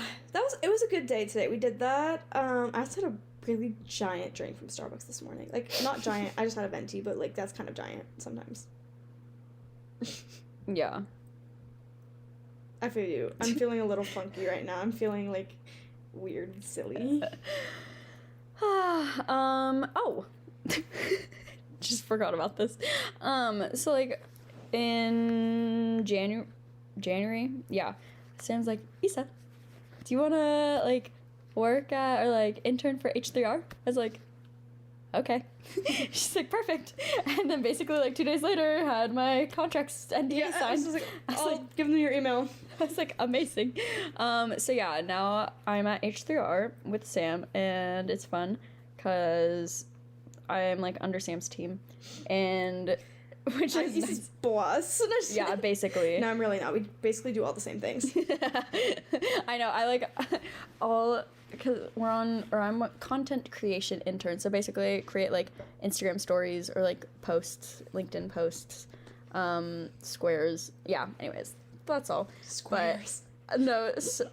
it was a good day today. We did that. I just had a really giant drink from Starbucks this morning. Like, not giant, I just had a venti, but like that's kind of giant sometimes. Yeah. I feel you. I'm feeling a little funky right now. I'm feeling like weird and silly. Oh. Just forgot about this. So like in January, yeah. Sam's like, Isa, do you wanna like work at or like intern for H3R? I was like, okay. She's like, perfect. And then basically like 2 days later had my contracts NDA signed. I was like, I'll give them your email. I was like, amazing. So yeah, now I'm at H3R with Sam, and it's fun because I'm like under Sam's team, and which is he's his boss. Yeah, basically. No, I'm really not. We basically do all the same things. I know. I like all because I'm a content creation intern. So basically, create like Instagram stories or like posts, LinkedIn posts, squares. Yeah. Anyways, that's all. Squares. But, no,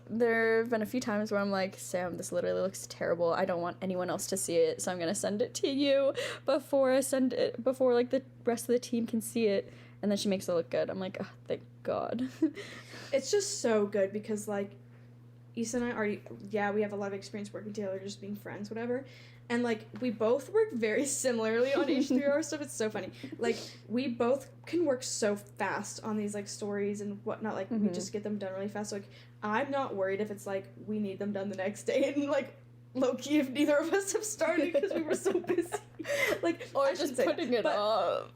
there have been a few times where I'm like, Sam, this literally looks terrible. I don't want anyone else to see it, so I'm gonna send it to you before like the rest of the team can see it. And then she makes it look good. I'm like, oh, thank God. It's just so good because, like, Issa and I we have a lot of experience working together, just being friends, whatever. And, like, we both work very similarly on H3R stuff. It's so funny. Like, we both can work so fast on these, like, stories and whatnot. Like, we just get them done really fast. So, like, I'm not worried if it's, like, we need them done the next day. And, like, low-key if neither of us have started because we were so busy. Like, or just putting it up.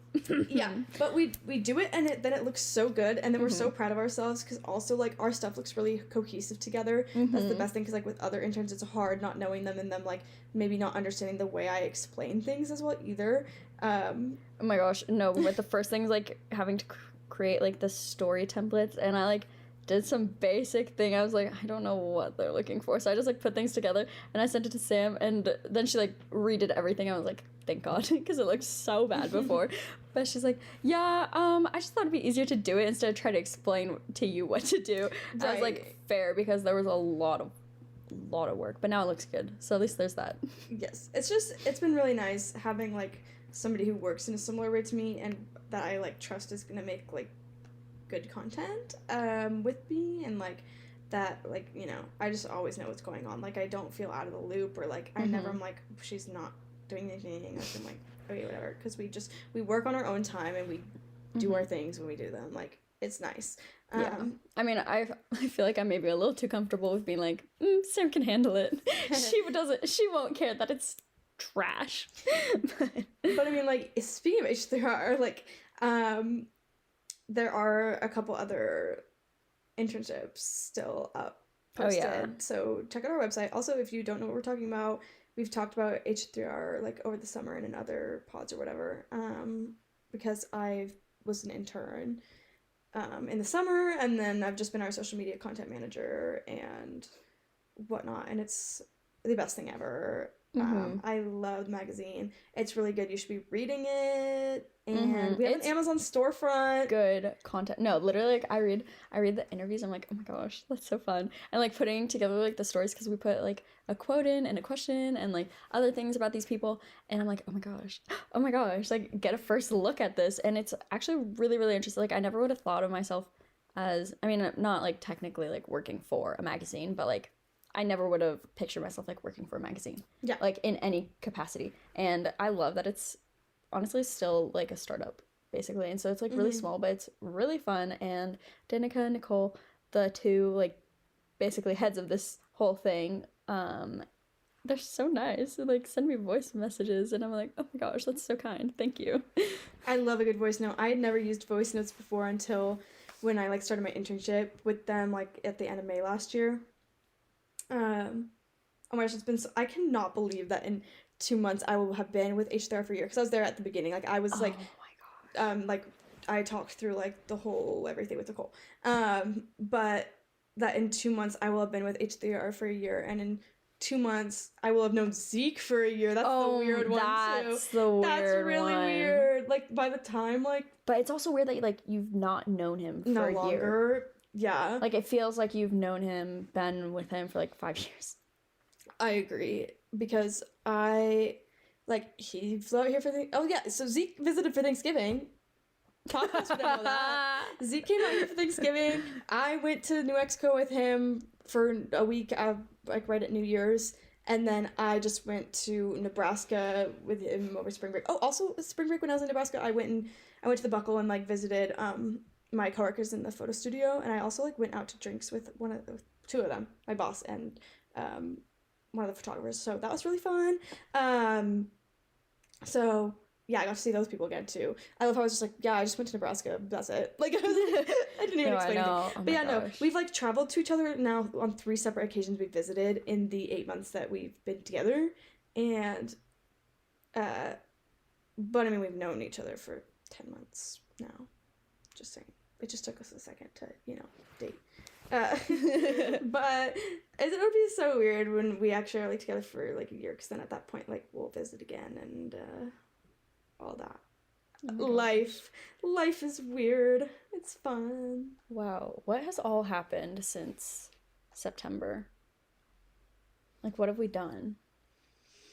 Yeah, but we do it and then it looks so good, and then we're so proud of ourselves because also, like, our stuff looks really cohesive together. That's the best thing, because, like, with other interns it's hard not knowing them and them, like, maybe not understanding the way I explain things as well either. Oh my gosh, no, but the first thing's like having to create like the story templates, and I like did some basic thing. I was like, I don't know what they're looking for, so I just like put things together and I sent it to Sam, and then she like redid everything. I was like, thank God, because it looked so bad before. But she's like, yeah, I just thought it'd be easier to do it instead of try to explain to you what to do. Right. I was like, fair, because there was a lot of work, but now it looks good, so at least there's that. Yes, it's been really nice having like somebody who works in a similar way to me and that I like trust is gonna make like good content with me, and like that, like, you know, I just always know what's going on. Like, I don't feel out of the loop, or like I never am like, she's not doing anything. I'm like, okay, whatever, because we work on our own time and we do our things when we do them. Like, it's nice. Yeah, I mean, I feel like I'm maybe a little too comfortable with being like, Sam can handle it. She won't care that it's trash. But I mean, like, speaking of H3R, like, there are a couple other internships still up posted. Oh, yeah. So check out our website. Also, if you don't know what we're talking about, we've talked about H3R like over the summer and in other pods or whatever. Because I was an intern in the summer, and then I've just been our social media content manager and whatnot, and it's the best thing ever. I love the magazine. It's really good. You should be reading it. And we have an Amazon storefront. Good content. No, literally, like, I read the interviews. I'm like, oh my gosh, that's so fun. And like putting together like the stories, because we put like a quote in and a question and like other things about these people. And I'm like, oh my gosh, like, get a first look at this. And it's actually really, really interesting. Like, I never would have thought of myself as, I mean, not like technically like working for a magazine, but like I never would have pictured myself like working for a magazine. Yeah. Like in any capacity. And I love that it's honestly still like a startup basically, and so it's like really small, but it's really fun. And Danica and Nicole, the two like basically heads of this whole thing, they're so nice. They like send me voice messages, and I'm like, oh my gosh, that's so kind, thank you. I love a good voice note. I had never used voice notes before until when I like started my internship with them like at the end of May last year. Oh my gosh, it's been I cannot believe that in 2 months I will have been with H3R for a year, because I was there at the beginning. Like, I was like, oh my gosh. Like, I talked through like the whole everything with Nicole. But that in 2 months I will have been with H3R for a year, and in 2 months I will have known Zeke for a year. That's the weird one too. That's really weird. Like, by the time, like, but it's also weird that like you've not known him for a year. Yeah. Like, it feels like you've known him, been with him for like 5 years. I agree, because he flew out here for so Zeke visited for Thanksgiving. Podcast would know that. Zeke came out here for Thanksgiving. I went to New Mexico with him for a week, like right at New Year's, and then I just went to Nebraska with him over spring break. Oh, also spring break when I was in Nebraska, I went to the Buckle and like visited my coworkers in the photo studio, and I also like went out to drinks with two of them, my boss and one of the photographers, so that was really fun. So yeah, I got to see those people again too. I love how I was just like, yeah, I just went to Nebraska, that's it. Like, I didn't even explain anything. Oh, but yeah, no, we've like traveled to each other now on 3 separate occasions. We visited in the 8 months that we've been together, and but I mean, we've known each other for 10 months now. Just saying. It just took us a second to, date. But it would be so weird when we actually are, like, together for, like, a year, because then at that point, like, we'll visit again and all that. Oh life is weird. It's fun. Wow, what has all happened since September? Like, what have we done?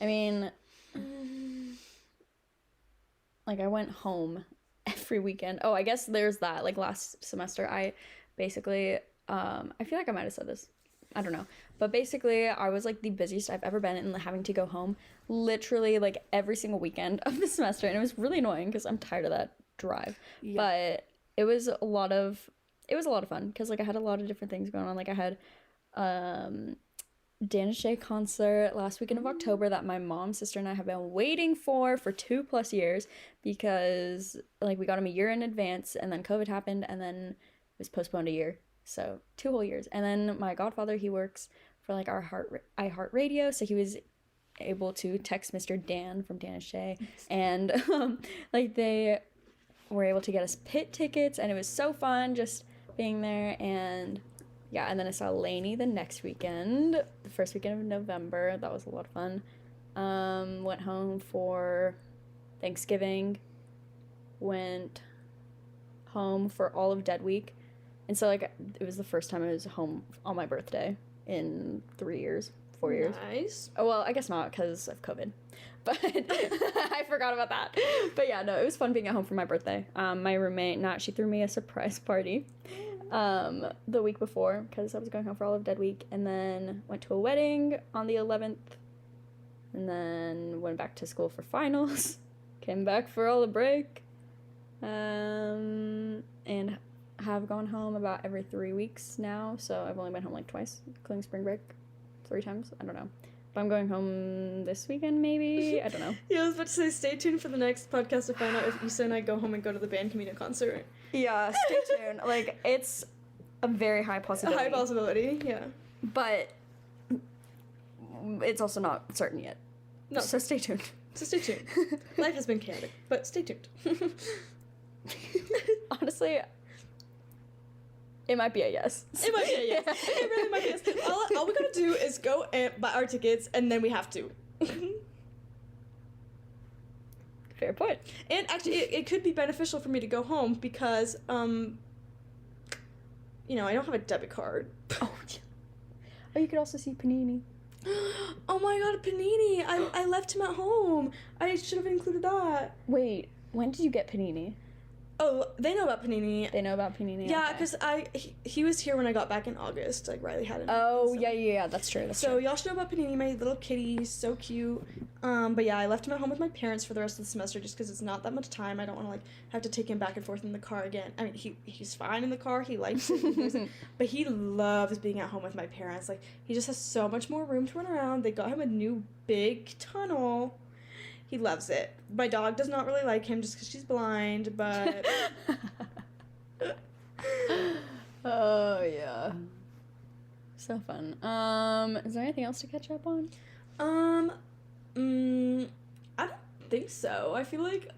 I mean, like, I went home every weekend. Oh, I guess there's that. Like, last semester, I basically, I feel like I might have said this. I don't know. But basically, I was, like, the busiest I've ever been in having to go home literally, like, every single weekend of the semester. And it was really annoying because I'm tired of that drive. Yeah. But it was a lot of fun because, like, I had a lot of different things going on. Like, I had Danish Day concert last weekend of October that my mom, sister, and I have been waiting for 2+ years because, like, we got him a year in advance and then COVID happened and then it was postponed a year. So 2 whole years. And then my godfather, he works for, like, our iHeartRadio, so he was able to text Mr. Dan from Danish Day and like, they were able to get us pit tickets and it was so fun just being there. And yeah, and then I saw Lainey the next weekend, the first weekend of November. That was a lot of fun. Went home for Thanksgiving, went home for all of Dead Week. And so, like, it was the first time I was home on my birthday in 4 years. Nice. Oh, well, I guess not because of COVID. But I forgot about that. But yeah, no, it was fun being at home for my birthday. My roommate, Nat, she threw me a surprise party the week before because I was going home for all of Dead Week, and then went to a wedding on the 11th, and then went back to school for finals, came back for all the break, and have gone home about every 3 weeks now, so I've only been home like twice, including spring break, 3 times, I don't know. But I'm going home this weekend, maybe? I don't know. Yeah, I was about to say, stay tuned for the next podcast to find out if Issa and I go home and go to the Band Camino concert. Yeah, stay tuned. Like, it's a very high possibility. A high possibility, yeah. But it's also not certain yet. No. So stay tuned. Life has been chaotic, but stay tuned. Honestly, it might be a yes. It might be a yes. It really might be a yes. All we gotta do is go and buy our tickets, and then we have to. Fair point. And actually, it could be beneficial for me to go home because, I don't have a debit card. Oh, yeah. Oh, you could also see Panini. Oh my god, Panini! I left him at home. I should have included that. Wait, when did you get Panini? Oh, they know about Panini. They know about Panini? Yeah, because he was here when I got back in August. Like, Riley had him. Oh, so. Yeah, that's true. So y'all should know about Panini, my little kitty. He's so cute. But yeah, I left him at home with my parents for the rest of the semester just because it's not that much time. I don't want to, like, have to take him back and forth in the car again. I mean, he's fine in the car. He likes it. But he loves being at home with my parents. Like, he just has so much more room to run around. They got him a new big tunnel. He loves it. My dog does not really like him just because she's blind, but... Oh, yeah. So fun. Is there anything else to catch up on? I don't think so. I feel like...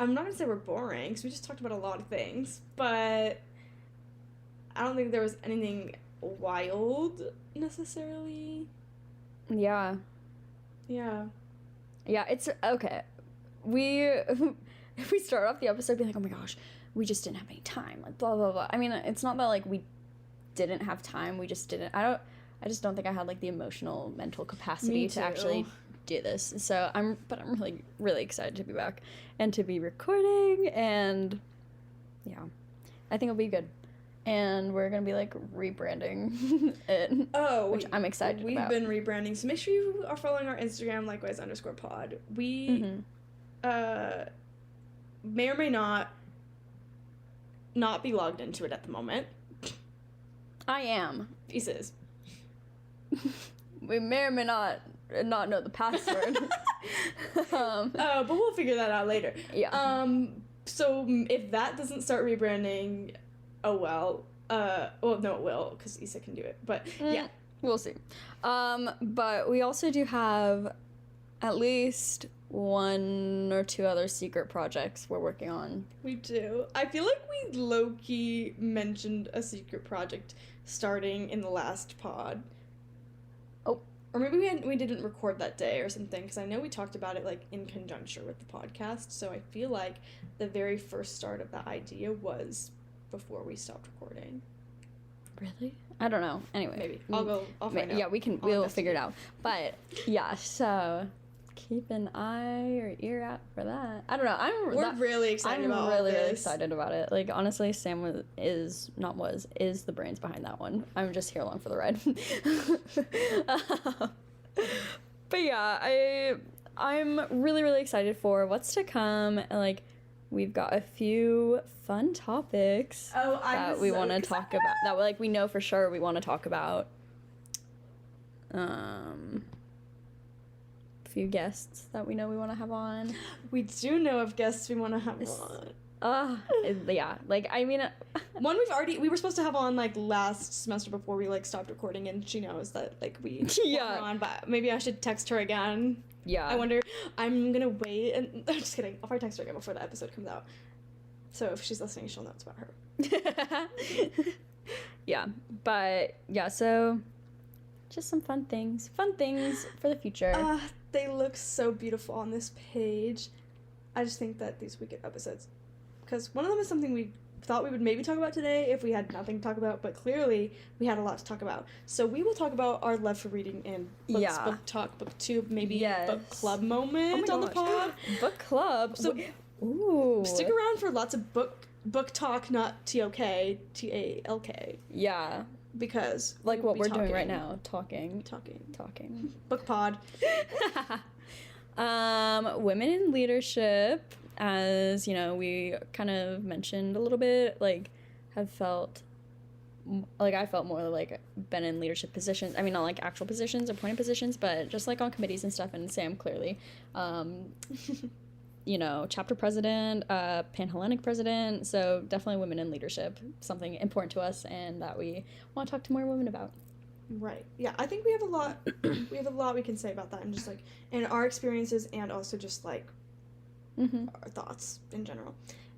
I'm not going to say we're boring, because we just talked about a lot of things, but I don't think there was anything wild, necessarily. Yeah. Yeah. Yeah, it's okay. If we start off the episode being like, oh my gosh, we just didn't have any time, like blah blah blah. I mean, it's not that like we didn't have time, we just didn't. I just don't think I had like the emotional mental capacity to actually do this. So I'm really really excited to be back and to be recording, and yeah, I think it'll be good. And we're going to be, like, rebranding it. Oh. Which I'm excited about. We've been rebranding. So make sure you are following our Instagram, likewise_pod. We may or may not be logged into it at the moment. I am. He says. We may or may not know the password. But we'll figure that out later. Yeah. So if that doesn't start rebranding... Oh, well. Well, no, it will, because Issa can do it. But, yeah. We'll see. But we also do have at least one or two other secret projects we're working on. We do. I feel like we low-key mentioned a secret project starting in the last pod. Oh. Or maybe we didn't record that day or something, because I know we talked about it, like, in conjunction with the podcast, so I feel like the very first start of that idea was before we stopped recording. Really? I don't know. Anyway. Maybe. I'll find out. Yeah, we'll figure it out. But, yeah, so keep an eye or ear out for that. I don't know. We're really excited about all this. Really excited about it. Like, honestly, Sam is the brains behind that one. I'm just here along for the ride. But yeah, I'm really, really excited for what's to come. Like, we've got a few fun topics that we want to talk about. That, like, we know for sure we want to talk about. Few guests that we know we want to have on. We do know of guests we want to have on. Yeah, like, I mean, one we were supposed to have on, like, last semester before we, like, stopped recording, and she knows that, like, we yeah on, but maybe I should text her again. Yeah, I wonder. I'm gonna wait, and I'm just kidding. I'll probably text her again before the episode comes out, so if she's listening, she'll know it's about her. Yeah, but yeah, so just some fun things for the future. They look so beautiful on this page. I just think that these would get episodes, because one of them is something we thought we would maybe talk about today if we had nothing to talk about, but clearly we had a lot to talk about. So we will talk about our love for reading in books, book talk, booktube, maybe book club moment on the pod. Book club. So ooh, stick around for lots of book talk, not TOK, TALK. Yeah. Because like what we're doing right now, talking. Book pod. Women in leadership, as you know, we kind of mentioned a little bit, like, have felt like I felt more like been in leadership positions. I mean, not like actual positions, appointed positions, but just like on committees and stuff. And Sam clearly, you know, chapter president, Pan-Hellenic president. So definitely women in leadership, something important to us and that we want to talk to more women about. Right. Yeah, I think we have a lot we can say about that, and just like in our experiences and also just like our thoughts in general.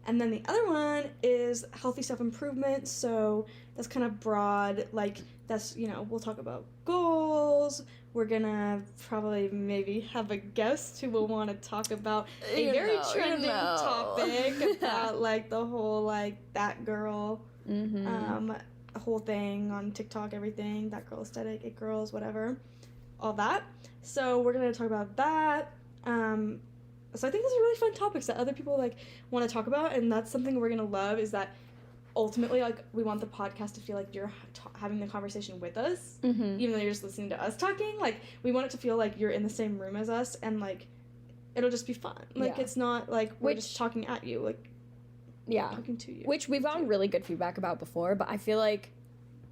And then the other one is healthy self-improvement. So that's kind of broad, like that's, you know, we'll talk about goals. We're gonna probably maybe have a guest who will want to talk about a very trending topic about like the whole like that girl whole thing on TikTok, everything, that girl aesthetic, it girls, whatever, all that. So we're gonna talk about that. So I think those are really fun topics that other people like want to talk about, and that's something we're gonna love, is that ultimately, like, we want the podcast to feel like you're having the conversation with us, even though you're just listening to us talking. Like, we want it to feel like you're in the same room as us, and like it'll just be fun. Like, it's not like we're just talking at you, like, talking to you. Which we've gotten really good feedback about before, but I feel like,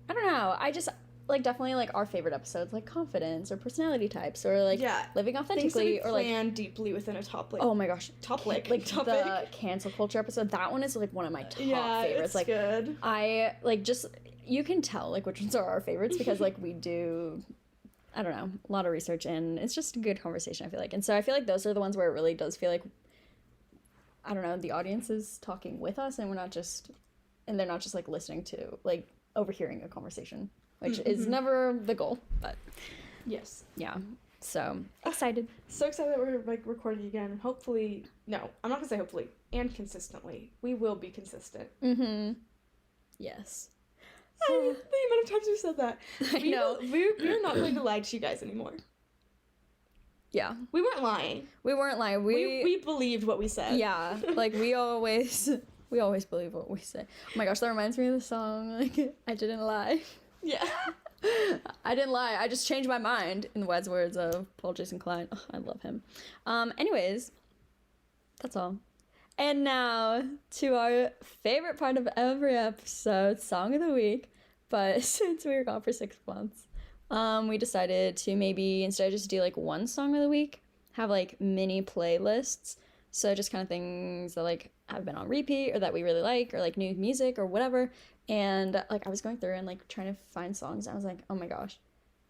I don't know, I just like definitely like our favorite episodes, like confidence or personality types or like living authentically, or like plan deeply within a topic. Oh my gosh, topic. The cancel culture episode. That one is like one of my top favorites. It's like good. I like just, you can tell like which ones are our favorites because like we do, I don't know, a lot of research, and it's just a good conversation, I feel like. And so I feel like those are the ones where it really does feel like, I don't know, the audience is talking with us and they're not just like listening to, like, overhearing a conversation, which is never the goal, but yes. Yeah. So excited. So excited that we're like recording again. Hopefully, no, I'm not gonna say hopefully, and consistently. We will be consistent. Yes. The amount of times we said that. I know. We're not going to lie to you guys anymore. Yeah. We weren't lying. We believed what we said. Yeah. Like we always believe what we say. Oh my gosh, that reminds me of the song, like, I didn't lie. Yeah. I didn't lie. I just changed my mind, in the wise words of Paul Jason Klein. Oh, I love him. Anyways, that's all. And now to our favorite part of every episode, Song of the Week. But since we were gone for 6 months, we decided to maybe, instead of just do like one song of the week, have like mini playlists. So just kind of things that like have been on repeat or that we really like, or like new music or whatever. And like I was going through and like trying to find songs. I was like, oh my gosh.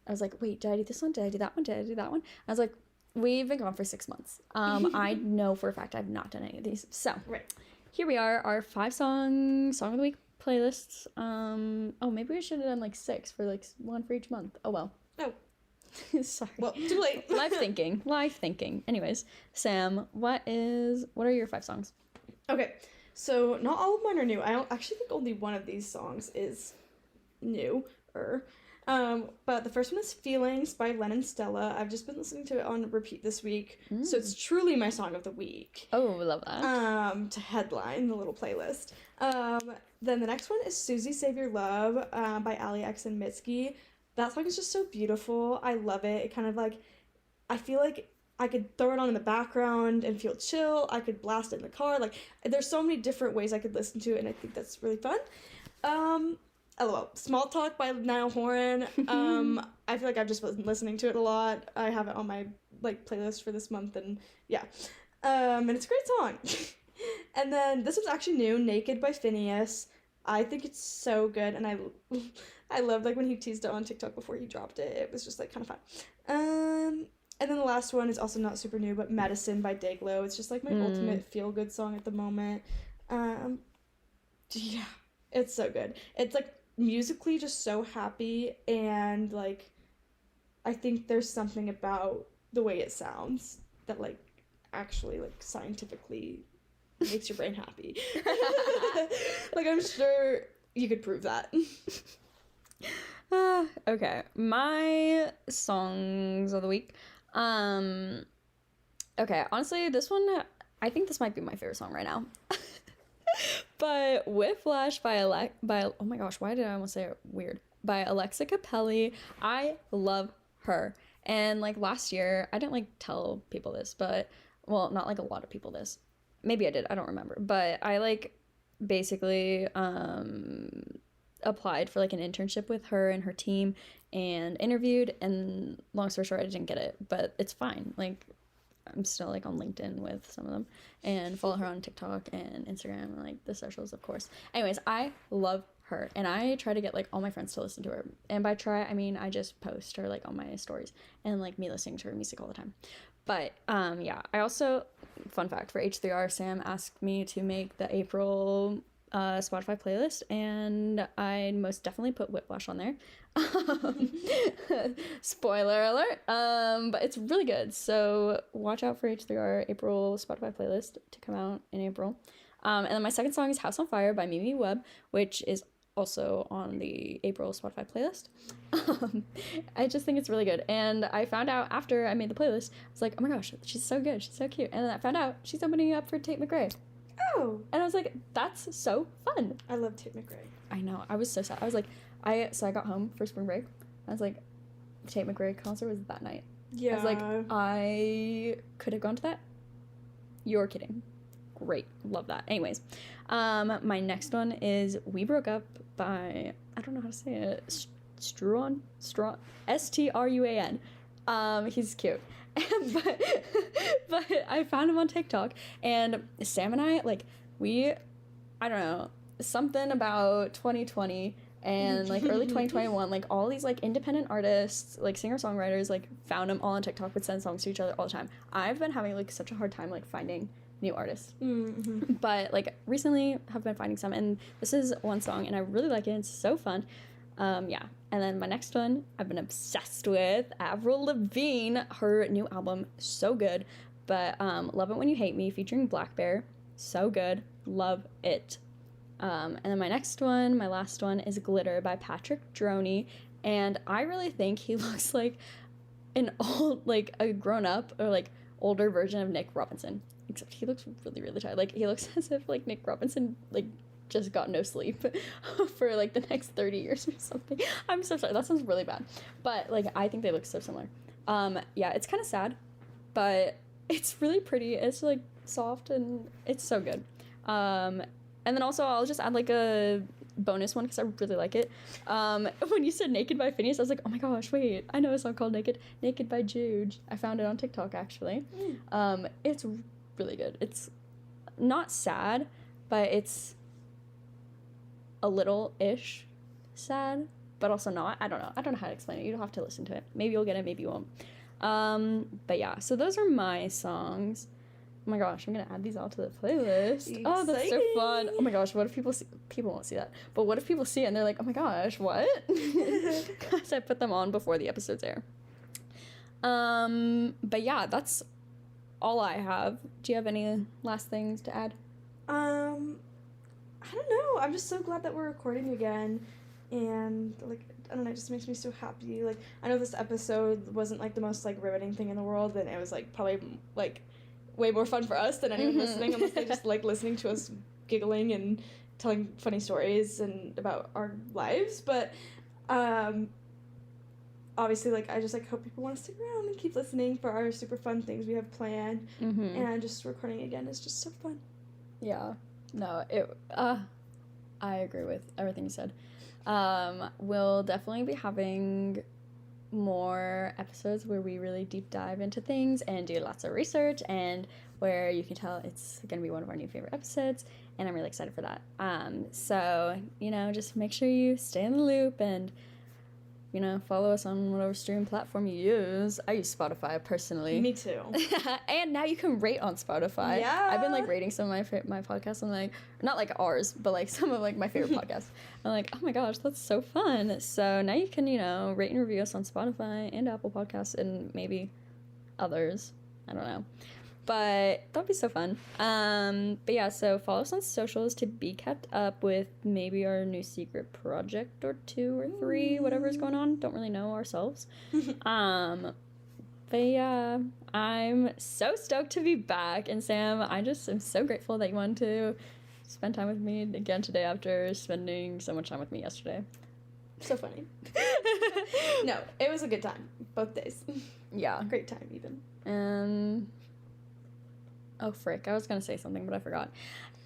I was like, wait, did I do this one? Did I do that one? Did I do that one? I was like, we've been gone for 6 months. I know for a fact I've not done any of these. So Right. here we are, our 5 song of the week playlists. Oh, maybe we should have done like 6 for like one for each month. Oh well. Oh. Sorry. Well, too late. Live thinking. Anyways, Sam, what are your 5 songs? Okay, so not all of mine are new. I don't actually think only one of these songs is new. But the first one is Feelings by Len and Stella. I've just been listening to it on repeat this week, so it's truly my song of the week. Oh, love that. To headline the little playlist. Then the next one is Susie Save Your Love by Ali X and Mitski. That song is just so beautiful. I love it. It kind of like, I feel like I could throw it on in the background and feel chill. I could blast it in the car. Like, there's so many different ways I could listen to it, and I think that's really fun. LOL. Small Talk by Niall Horan. I feel like I've just been listening to it a lot. I have it on my like playlist for this month, and yeah. And it's a great song. And then this was actually new, Naked by Phineas. I think it's so good, and I loved like when he teased it on TikTok before he dropped it. It was just like kind of fun. And then the last one is also not super new, but Medicine by Dayglow. It's just like my ultimate feel-good song at the moment. Yeah, it's so good. It's like musically just so happy, and like I think there's something about the way it sounds that like actually like scientifically makes your brain happy. Like I'm sure you could prove that. Okay, my songs of the week. Okay, honestly, this one, I think this might be my favorite song right now. But Whiplash by oh my gosh, why did I almost say it weird? By Alexa Capelli. I love her. And like last year, I didn't like tell people this, but well, not like a lot of people this. Maybe I did, I don't remember. But I like basically applied for like an internship with her and her team and interviewed, and long story short, I didn't get it, but it's fine. Like I'm still like on LinkedIn with some of them and follow her on TikTok and Instagram and like the socials, of course. Anyways, I love her, and I try to get like all my friends to listen to her. And by try, I mean I just post her like on my stories and like me listening to her music all the time. But yeah, I also, fun fact for H3R, Sam asked me to make the April Spotify playlist, and I most definitely put Whiplash on there. Spoiler alert. But it's really good, so watch out for H3R April Spotify playlist to come out in April. And then my second song is House on Fire by Mimi Webb, which is also on the April Spotify playlist. I just think it's really good, and I found out after I made the playlist, I was like, oh my gosh, she's so good, she's so cute. And then I found out she's opening up for Tate McRae. Oh. And I was like, that's so fun. I love Tate McRae. I know. I was so sad. I was like, so I got home for spring break. I was like, the Tate McRae concert was that night. Yeah. I was like, I could have gone to that. You're kidding. Great. Love that. Anyways, my next one is We Broke Up by, I don't know how to say it, Struan? Struan. He's cute. but I found him on TikTok, and Sam and I, like, I don't know, something about 2020 and like early 2021, like all these like independent artists, like singer-songwriters, like found him all on TikTok, would send songs to each other all the time. I've been having like such a hard time like finding new artists, but like recently have been finding some, and this is one song and I really like it. It's so fun. Yeah. And then my next one I've been obsessed with, Avril Lavigne, her new album, so good. But Love It When You Hate Me featuring Black Bear, so good, love it. And then my last one is Glitter by Patrick Droney, and I really think he looks like an old, like a grown up or like older version of Nick Robinson, except he looks really, really tired. Like he looks as if like Nick Robinson like just got no sleep for like the next 30 years or something. I'm so sorry, that sounds really bad, but like I think they look so similar. Yeah, it's kind of sad, but it's really pretty. It's like soft and it's so good. And then also I'll just add like a bonus one because I really like it. When you said Naked by Phineas, I was like, oh my gosh, wait, I know a song called Naked by Jude. I found it on TikTok actually. It's really good. It's not sad, but it's a little-ish sad, but also not. I don't know how to explain it. You don't have to listen to it. Maybe you'll get it, maybe you won't. But yeah, so those are my songs. Oh my gosh, I'm gonna add these all to the playlist. Exciting. Oh, that's so fun. Oh my gosh, what if people see, people won't see that, but what if people see it and they're like, oh my gosh, what? Because I put them on before the episodes air. But yeah, that's all I have. Do you have any last things to add? I don't know. I'm just so glad that we're recording again, and like, I don't know, it just makes me so happy. Like, I know this episode wasn't like the most like riveting thing in the world, and it was like probably like way more fun for us than anyone listening, unless they just like listening to us giggling and telling funny stories and about our lives. But obviously, like, I just like hope people want to stick around and keep listening for our super fun things we have planned. And just recording again is just so fun. Yeah. No, I agree with everything you said. We'll definitely be having more episodes where we really deep dive into things and do lots of research, and where you can tell it's going to be one of our new favorite episodes, and I'm really excited for that. So, you know, just make sure you stay in the loop and, you know, follow us on whatever stream platform you use. I use Spotify personally. Me too. And now you can rate on Spotify. Yeah. I've been like rating some of my podcasts. I'm like, not like ours, but like some of like my favorite podcasts. I'm like, oh my gosh, that's so fun. So now you can, you know, rate and review us on Spotify and Apple Podcasts and maybe others. I don't know. But that'd be so fun. But yeah, so follow us on socials to be kept up with maybe our new secret project or 2 or 3, whatever's going on. Don't really know ourselves. But yeah, I'm so stoked to be back. And Sam, I just am so grateful that you wanted to spend time with me again today after spending so much time with me yesterday. So funny. No, it was a good time. Both days. Yeah. Great time, even. Oh, frick. I was going to say something, but I forgot.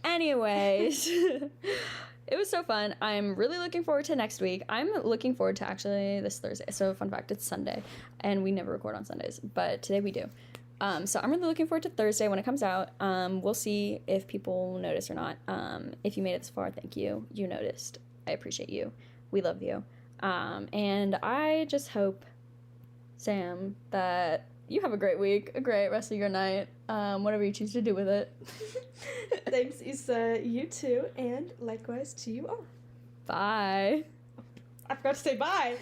Anyways, it was so fun. I'm really looking forward to next week. I'm looking forward to actually this Thursday. So, fun fact, it's Sunday, and we never record on Sundays, but today we do. So, I'm really looking forward to Thursday when it comes out. We'll see if people notice or not. If you made it this far, thank you. You noticed. I appreciate you. We love you. And I just hope, Sam, that you have a great week, a great rest of your night, whatever you choose to do with it. Thanks, Issa. You too, and likewise to you all. Bye. I forgot to say bye.